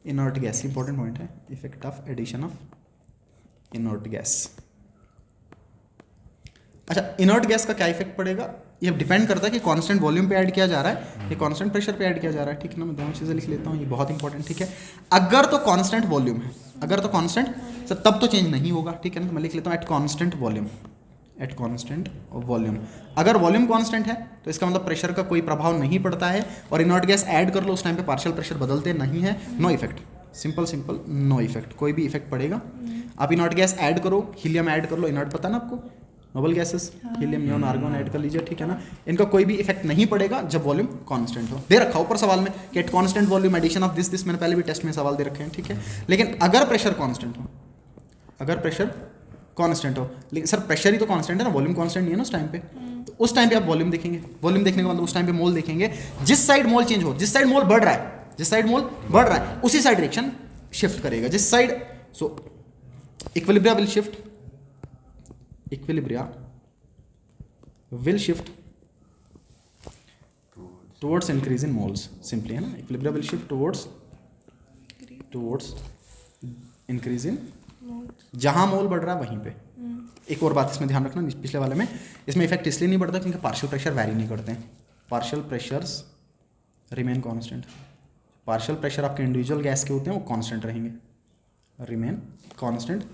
Speaker 1: inert gas, important point है, effect of addition of inert gas. अच्छा, इनर्ट गैस का क्या इफेक्ट पड़ेगा, ये डिपेंड करता है कि कांस्टेंट वॉल्यूम पे ऐड किया जा रहा है या कांस्टेंट प्रेशर पे ऐड किया जा रहा है, ठीक है ना। मैं दोनों चीज़ें लिख लेता हूँ, ये बहुत इंपॉर्टेंट, ठीक है। अगर तो कांस्टेंट वॉल्यूम है, अगर तो कांस्टेंट सर तब तो चेंज नहीं होगा, ठीक है ना। तो मैं लिख लेता हूँ at constant volume, at constant volume. अगर वॉल्यूम कांस्टेंट है तो इसका मतलब प्रेशर का कोई प्रभाव नहीं पड़ता है, और इनर्ट गैस ऐड कर लो उस टाइम पे पार्शियल प्रेशर बदलते नहीं है, no effect, simple no effect, कोई भी इफेक्ट पड़ेगा। आप इनर्ट गैस ऐड करो, हीलियम ऐड कर लो, इनर्ट पता ना आपको, noble gases, helium, neon, argon add कर लीजिए, ठीक है ना। इनका कोई भी इफेक्ट नहीं पड़ेगा जब वॉल्यूम कांस्टेंट हो। दे रखा ऊपर सवाल में कि at constant volume edition of this, मैंने पहले भी टेस्ट में सवाल दे रखे हैं, ठीक है। लेकिन अगर प्रेशर कांस्टेंट हो, अगर प्रेशर कांस्टेंट हो, लेकिन सर प्रेशर ही तो कांस्टेंट है ना, वॉल्यूम कांस्टेंट नहीं है ना उस टाइम पे, तो उस टाइम पे आप वॉल्यूम देखेंगे, वॉल्यूम देखने का मतलब उस टाइम पे मोल देखेंगे, जिस साइड मोल चेंज हो, जिस साइड मोल बढ़ रहा है, जिस साइड मोल बढ़ रहा है उसी साइड डायरेक्शन शिफ्ट करेगा, जिस side, so equilibria will shift, equilibria will shift towards increase in moles, simply, है ना, equilibrium will shift towards increase in, जहां मोल बढ़ रहा है वहीं पे। एक और बात इसमें ध्यान रखना, पिछले वाले में इसमें इफेक्ट इसलिए नहीं बढ़ता क्योंकि पार्शियल प्रेशर वैरी नहीं करते हैं, partial pressures remain constant, partial pressure आपके इंडिविजुअल गैस के होते हैं वो कांस्टेंट रहेंगे, रिमेन कांस्टेंट,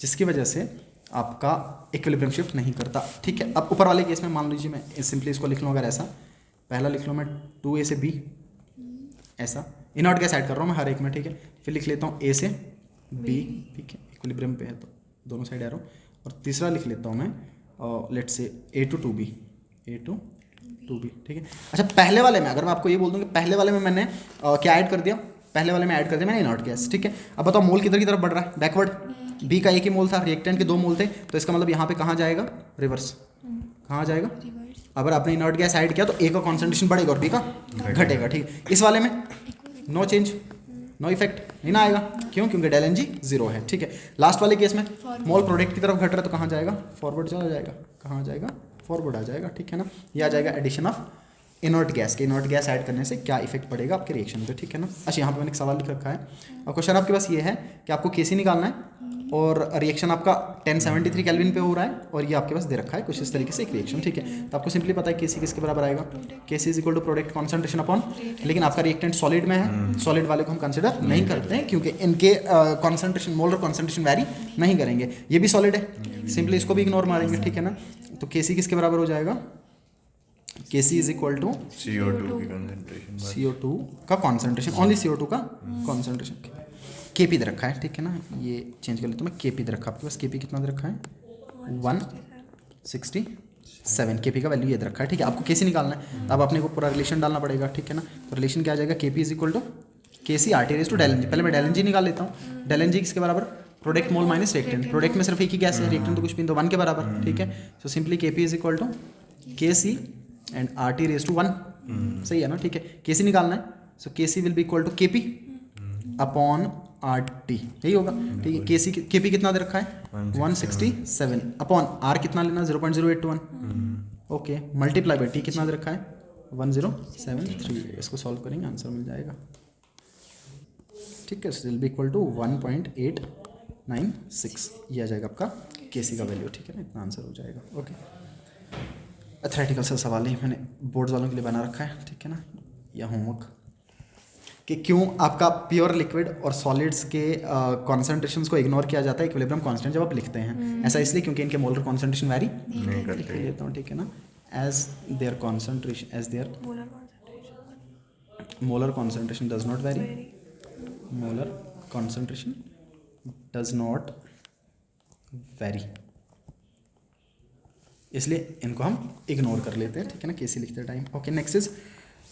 Speaker 1: जिसकी वजह से आपका इक्विलिब्रियम शिफ्ट नहीं करता, ठीक है। अब ऊपर वाले केस में मान लीजिए मैं सिंपली इसको लिख लूँ, अगर ऐसा पहला लिख लूँ मैं 2A से B, ऐसा इनर्ट गैस ऐड कर रहा हूँ मैं हर एक में, ठीक है। फिर लिख लेता हूँ A से B, ठीक है, इक्विलिब्रियम पे है तो दोनों साइड एरो, और तीसरा लिख लेता हूँ मैं let's say A to 2B, A to 2B, ठीक है। अच्छा पहले वाले में अगर मैं आपको ये बोल दूं कि पहले वाले में मैंने क्या ऐड कर दिया, पहले वाले में ऐड कर दिया मैंने इनर्ट गैस, ठीक है। अब बताओ मोल किधर की तरफ बढ़ रहा है, बैकवर्ड। बी का एक ही मोल था, रिएक्टेंट के 2 मोल थे, तो इसका मतलब यहाँ पे कहाँ जाएगा, रिवर्स। कहाँ जाएगा, अगर आपने इनर्ट गैस ऐड किया तो ए का कॉन्सेंट्रेशन बढ़ेगा और बी का घटेगा, ठीक है। इस वाले में नो चेंज, नो इफेक्ट, नहीं ना आएगा, क्यों, क्योंकि डेल एन जी 0 है, ठीक है। लास्ट वाले केस में मोल प्रोडक्ट की तरफ घट रहा है तो कहाँ जाएगा, फॉरवर्ड चला जाएगा, कहाँ जाएगा, फॉरवर्ड आ जाएगा, ठीक है ना। ये आ जाएगा एडिशन ऑफ इनर्ट गैस के, इनर्ट गैस ऐड करने से क्या इफेक्ट पड़ेगा आपके रिएक्शन पे, ठीक है ना। अच्छा यहाँ पे मैंने एक सवाल लिख रखा है और क्वेश्चन आपके पास ये है कि आपको केसी निकालना है और रिएक्शन आपका 1073 केल्विन पे हो रहा है और ये आपके पास दे रखा है कुछ इस तरीके से एक रिएक्शन, ठीक है। तो आपको सिंपली पता है केसी किसके बराबर आएगा, KC is equal to product concentration upon, लेकिन आपका रिएक्टेंट सॉलिड में है, सॉलिड वाले को हम कंसिडर नहीं करते हैं क्योंकि इनके कॉन्सेंट्रेशन, मोलर कॉन्सेंट्रेशन वैरी नहीं करेंगे। ये भी सॉलिड है, सिंपली इसको भी इग्नोर मारेंगे, ठीक है ना। तो केसी किसके बराबर हो जाएगा, KC is equal to CO2 का कॉन्सेंट्रेशन, ओनली CO2 का कॉन्सेंट्रेशन, केपी दे रखा है, ठीक है ना। ये चेंज कर लेता हूँ मैं, केपी दे रखा है आपके पास, केपी कितना दे रखा है 167, केपी का वैल्यू ये दे रखा है, ठीक है। आपको केसी निकालना है, अब अपने को पूरा रिलेशन डालना पड़ेगा, ठीक है ना। तो रिलेशन क्या आ जाएगा, KP is equal to KC RT raise to del N G. पहले मैं डेल एन जी निकाल लेता हूँ, डेल एन जी किसके बराबर, product mole minus reactant, product में सिर्फ एक ही गैस है, रिएक्टेंट तो कुछ भी, तो 1 के बराबर, ठीक है। So simply KP is equal to KC and RT raise to 1, सही है ना, ठीक है। केसी निकालना है, so KC will be equal to KP upon R T, यही होगा, ठीक है। केसी केपी कितना दे रखा है 167 अपॉन आर कितना लेना 0.0821, ओके, मल्टीप्लाई बाई टी कितना दे रखा है 1073, इसको सॉल्व करेंगे आंसर मिल जाएगा, ठीक है। विल बी इक्वल टू 1.896, ये आ जाएगा आपका केसी का वैल्यू, ठीक है ना, इतना आंसर हो जाएगा, ओके। थ्योरेटिकल से सवाल ही मैंने बोर्ड्स वालों के लिए बना रखा है, ठीक है ना, या होमवर्क, कि क्यों आपका प्योर लिक्विड और सॉलिड्स के कॉन्सेंट्रेशंस को इग्नोर किया जाता है इक्विलिब्रियम कांस्टेंट जब आप लिखते हैं। ऐसा इसलिए क्योंकि इनके मोलर कॉन्सेंट्रेशन वैरी नहीं करते, लेता हूँ, ठीक है ना। As their concentration, as their molar concentration does not vary, molar concentration does not vary, इसलिए इनको हम इग्नोर कर लेते हैं, ठीक है ना, केसी लिखते time, okay. Next is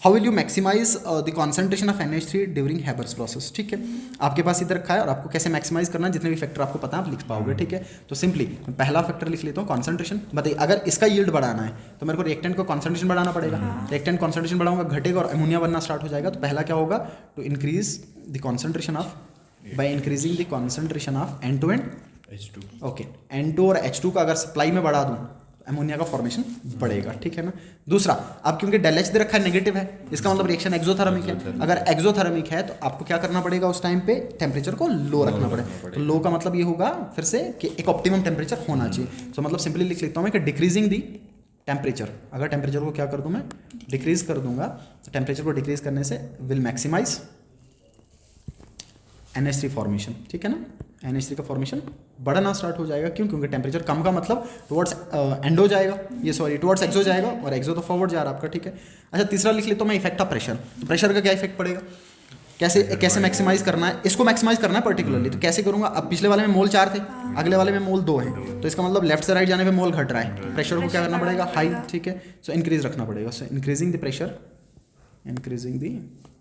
Speaker 1: how will you maximize the concentration of NH3 during Haber's process, ठीक है। आपके पास इधर रखा है और आपको कैसे मैक्सिमाइज करना है, जितने भी फैक्टर आपको पता है आप लिख पाओगे, ठीक है। तो सिंपली मैं पहला फैक्टर लिख लेता हूँ कॉन्सेंट्रेशन। बताइए अगर इसका यील्ड बढ़ाना है तो मेरे को रिएक्टेंट को कॉन्सेंट्रेशन बढ़ाना पड़ेगा, रिएक्टेंट कॉन्सेंट्रेशन बढ़ाऊंगा घटेगा और अमोनिया बनना स्टार्ट हो जाएगा। तो पहला क्या होगा, to increase the concentration of, by increasing the concentration of N2 and H2, okay. N2 और H2 का अगर सप्लाई में बढ़ा दूँ अमोनिया का फॉर्मेशन बढ़ेगा, ठीक है ना। दूसरा, अब क्योंकि डेल एच दे रखा है नेगेटिव है, इसका मतलब रिएक्शन एक्सोथर्मिक है। अगर एक्सोथर्मिक है तो आपको क्या करना पड़ेगा, उस टाइम पे टेम्परेचर को लो रखना पड़ेगा। तो लो का मतलब ये होगा फिर से कि एक ऑप्टिमम टेम्परेचर होना चाहिए। तो मतलब सिंपली लिख लेता हूँ मैं कि डिक्रीजिंग दी टेम्परेचर, अगर टेम्परेचर को क्या कर दूँ मैं, डिक्रीज कर दूंगा, तो टेम्परेचर को डिक्रीज करने से विल मैक्सिमाइज NH3 फॉर्मेशन, ठीक है ना। NH3 का फॉर्मेशन बढ़ना स्टार्ट हो जाएगा, क्यों, क्योंकि टेम्परेचर कम का मतलब टुवर्ड्स एंडो जाएगा, ये सॉरी टुवर्ड्स एक्सो जाएगा और एक्सो तो फॉरवर्ड जा रहा है आपका, ठीक है। अच्छा तीसरा लिख लेता हूँ मैं इफेक्ट ऑफ प्रेशर। तो प्रेशर का क्या इफेक्ट पड़ेगा, कैसे मैक्सिमाइज करना है, इसको मैक्सिमाइज करना है पर्टिकुलरली, तो कैसे करूँगा। अब पिछले वाले में मोल 4 थे, अगले वाले में मोल 2 है, तो इसका मतलब लेफ्ट से राइट जाने पे मोल घट रहा है, प्रेशर को क्या करना पड़ेगा, हाई, ठीक है। सो इंक्रीज रखना पड़ेगा। So increasing the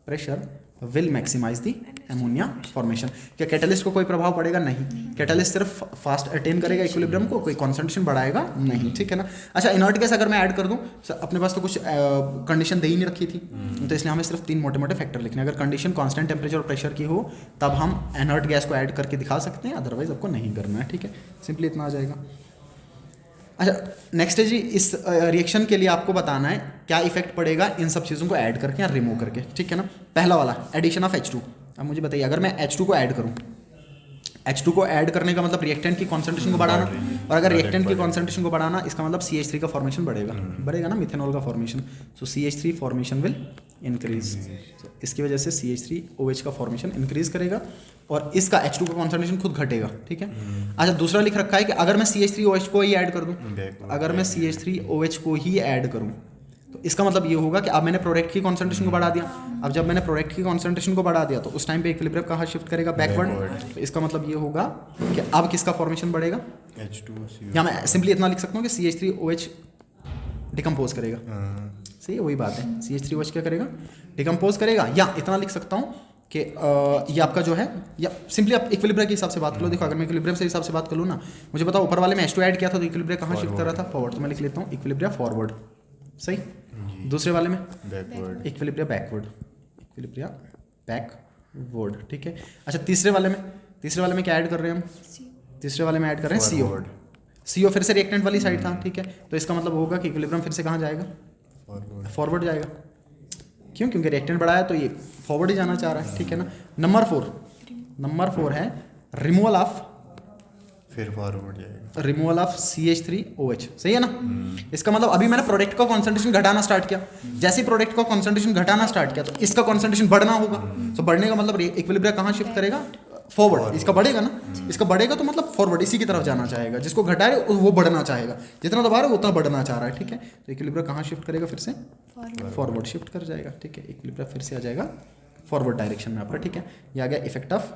Speaker 1: pressure will maximize the ammonia formation. क्या कैटलिस्ट को कोई प्रभाव पड़ेगा, नहीं, कैटलिस्ट सिर्फ फास्ट अटेन करेगा इक्विलिब्रियम को, कोई कॉन्सेंट्रेशन बढ़ाएगा नहीं, ठीक है ना। अच्छा इनर्ट गैस अगर मैं ऐड कर दूं, अपने पास तो कुछ कंडीशन दे ही नहीं रखी थी, तो इसलिए हमें सिर्फ 3 मोटे मोटे फैक्टर लिखने हैं। अगर कंडीशन कांस्टेंट टेम्परेचर और प्रेशर की हो तब हम इनर्ट गैस को ऐड करके दिखा सकते हैं, अदरवाइज आपको नहीं करना है, ठीक है। सिंपली इतना आ जाएगा। अच्छा नेक्स्ट है जी, इस रिएक्शन के लिए आपको बताना है क्या इफेक्ट पड़ेगा इन सब चीज़ों को ऐड करके या रिमूव करके, ठीक है ना। पहला वाला एडिशन ऑफ H2। अब मुझे बताइए अगर मैं H2 को ऐड करूं, H2 को ऐड करने का मतलब रिएक्टेंट की कॉन्सेंट्रेशन को बढ़ाना, और अगर रिएक्टेंट की कॉन्सेंट्रेशन को बढ़ाना इसका मतलब CH3 का फॉर्मेशन बढ़ेगा ना, मिथेनॉल का formation. So CH3 formation will increase, इसकी वजह से CH3OH का फॉर्मेशन इंक्रीज करेगा और इसका H2 का कॉन्सेंट्रेशन खुद घटेगा, ठीक है। अच्छा दूसरा लिख रखा है कि अगर मैं CH3OH को ही ऐड कर दूं, अगर मैं CH3OH को ही ऐड करूं तो इसका मतलब ये होगा कि अब मैंने प्रोडक्ट की कॉन्सेंट्रेशन को बढ़ा दिया। अब जब मैंने प्रोडक्ट की कॉन्सेंट्रेशन को बढ़ा दिया तो उस टाइम पे इक्विलिब्रियम कहाँ शिफ्ट करेगा? बैकवर्ड। तो इसका मतलब ये होगा कि अब किसका फॉर्मेशन बढ़ेगा?
Speaker 3: H2CO।
Speaker 1: या मैं सिंपली इतना लिख सकता हूँ कि CH3OH डिकम्पोज करेगा। सही है, वही बात है। CH3OH क्या करेगा? डिकम्पोज करेगा। या इतना लिख सकता हूँ कि ये आपका जो है, या सिंपली आप इक्विलिब्रियम के हिसाब से बात कर लो। देखो अगर मैं इक्विलिब्रियम से हिसाब से बात कर लूँ ना, मुझे पता ऊपर वाले में H2 ऐड किया था तो इक्विलिब्रियम कहाँ शिफ्ट कर रहा था? फॉरवर्ड। तो मैं लिख लेता हूँ इक्विलिब्रियम फॉरवर्ड। सही। दूसरे वाले में
Speaker 3: backward.
Speaker 1: Equilibrium backward. Equilibrium backward, ठीक है। अच्छा तीसरे वाले में क्या ऐड कर रहे हैं हम? तीसरे वाले में ऐड कर रहे हैं CO। CO फिर से रिएक्टेंट वाली साइड था, ठीक है। तो इसका मतलब होगा कि इक्विलिब्रियम फिर से कहाँ जाएगा? फॉरवर्ड जाएगा। क्यों? क्योंकि रिएक्टेंट बढ़ा है तो ये फॉरवर्ड ही जाना चाह रहा है, ठीक है ना। नंबर 4 है रिमूवल ऑफ,
Speaker 3: फिर फॉरवर्ड जाएगा।
Speaker 1: Removal of CH3OH। सही है ना। इसका मतलब अभी मैंने प्रोडक्ट का कॉन्सेंट्रेशन घटाना स्टार्ट किया। जैसे ही प्रोडक्ट का कॉन्सेंट्रेशन घटाना स्टार्ट किया तो इसका कॉन्सेंट्रेशन बढ़ना होगा। तो बढ़ने का मतलब इक्विलिब्रियम कहाँ शिफ्ट करेगा? फॉरवर्ड। इसका बढ़ेगा ना, इसका बढ़ेगा तो मतलब फॉरवर्ड इसी की तरफ जाना चाहेगा। जिसको घटा रहे वो बढ़ना चाहेगा, जितना दबा रहे उतना बढ़ना चाह रहा है, ठीक है। तो इक्विलिब्रियम कहाँ शिफ्ट करेगा? फिर से फॉरवर्ड शिफ्ट कर जाएगा, ठीक है। इक्विलिब्रियम फिर से आ जाएगा फॉरवर्ड डायरेक्शन में आपका, ठीक है। ये आ गया इफेक्ट ऑफ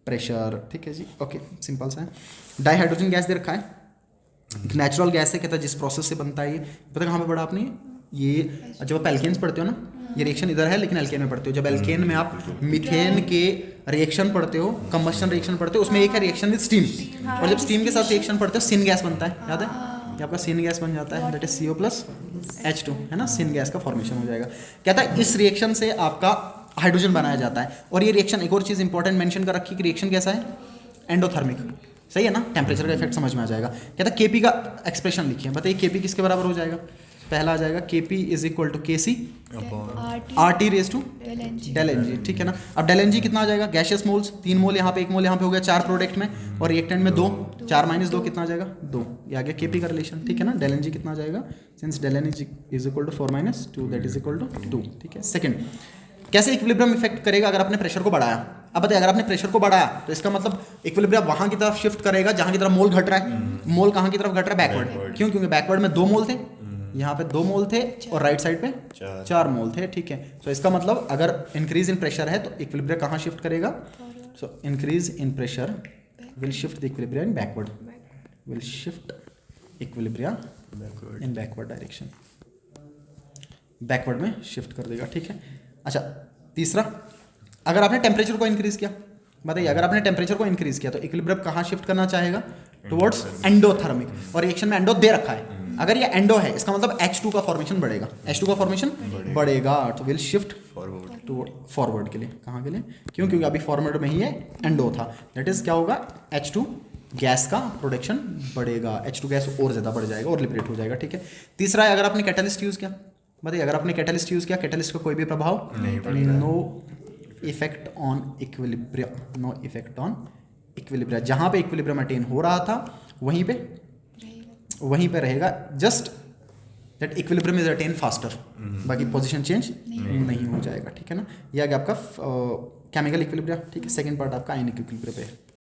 Speaker 1: प्रेशर, ठीक है जी। ओके, सिंपल सा है। डाइहाइड्रोजन गैस दे रखा है, एक नेचुरल गैस है। कहता है जिस प्रोसेस से बनता है ये, पता कहाँ पे पढ़ा आपने? ये जब आप एल्केन्स पढ़ते हो ना, ये रिएक्शन इधर है लेकिन एल्केन में पढ़ते हो। जब एल्केन में आप मीथेन के रिएक्शन पढ़ते हो, कंबस्शन रिएक्शन पढ़ते हो, उसमें एक है रिएक्शन विद स्टीम। और जब स्टीम के साथ रिएक्शन पढ़ते हो सिन गैस बनता है, याद है? ये आपका सिन गैस बन जाता है, दैट इज CO+H2, है ना। सिन गैस का फॉर्मेशन हो जाएगा। कहता है इस रिएक्शन से आपका हाइड्रोजन बनाया जाता है। और ये रिएक्शन, एक और चीज़ इंपॉर्टेंट मेंशन कर रखी कि रिएक्शन कैसा है? एंडोथर्मिक। सही है ना। टेम्परेचर का इफेक्ट समझ में आ जाएगा। कहता है KP का एक्सप्रेशन लिखिए। बताइए KP किसके बराबर हो जाएगा? पहला आ जाएगा KP is equal to KC RT raise to del NG, ठीक है ना। अब डेल NG कितना आ जाएगा? गैशियस मोल्स, 3 मोल यहाँ पे, 1 मोल यहाँ पे हो गया, 4 प्रोडक्ट में, और रिएक्टेंट में 2, 4 - 2 कितना आ जाएगा? 2। ये आ गया KP का रिलेशन, ठीक है ना। डेल NG कितना आ जाएगा? Since del NG is equal to 4 - 2 that is equal to 2, ठीक है। सेकंड, कैसे इक्विलिब्रियम इफेक्ट करेगा अगर आपने प्रेशर को बढ़ाया? अब बताइए, अगर आपने प्रेशर को बढ़ाया तो इसका मतलब इक्विलिब्रियम वहां की तरफ शिफ्ट करेगा जहां की तरफ मोल घट रहा है। मोल कहां की तरफ घट रहा है? बैकवर्ड। क्यों? क्योंकि बैकवर्ड में 2 मोल थे, यहाँ पे 2 मोल थे, और राइट साइड पे 4 मोल थे, ठीक है। तो इसका मतलब अगर इंक्रीज इन प्रेशर है तो इक्विलिब्रियम कहाँ शिफ्ट करेगा? So increase in pressure will shift the equilibrium in backward, will shift equilibrium in backward direction, backward में शिफ्ट कर देगा, ठीक है। अच्छा तीसरा, अगर आपने टेम्परेचर को इंक्रीज किया, बताइए अगर आपने टेम्परेचर को इंक्रीज किया तो इक्विलिब्रियम कहाँ शिफ्ट करना चाहेगा? Towards endothermic. और रिएक्शन में एंडो दे रखा है। अगर ये एंडो है इसका मतलब H2 का फॉर्मेशन बढ़ेगा, H2 का फॉर्मेशन बढ़ेगा तो विल शिफ्ट फॉरवर्ड के लिए। कहाँ के लिए? क्यों? क्योंकि अभी फॉरवर्ड में ही है, एंडो था। दैट इज क्या होगा? H2 गैस का प्रोडक्शन बढ़ेगा, H2 गैस और ज़्यादा बढ़ जाएगा और लिबरेट हो जाएगा, ठीक है। तीसरा है, अगर आपने कैटलिस्ट यूज़ किया, बताइए अगर आपने कैटलिस्ट यूज़ किया, कैटलिस्ट का कोई भी प्रभाव नहीं, no effect on equilibrium, no effect on equilibrium. जहाँ पे इक्विलिब्रियम अटेन हो रहा था वहीं पे रहेगा, just that equilibrium is attain faster, बाकी पोजीशन चेंज नहीं हो जाएगा, ठीक है ना। ये आ गया आपका केमिकल इक्विलिब्रियम, ठीक है। सेकंड पार्ट आपका आयनिक इक्विलिब्रियम पे है।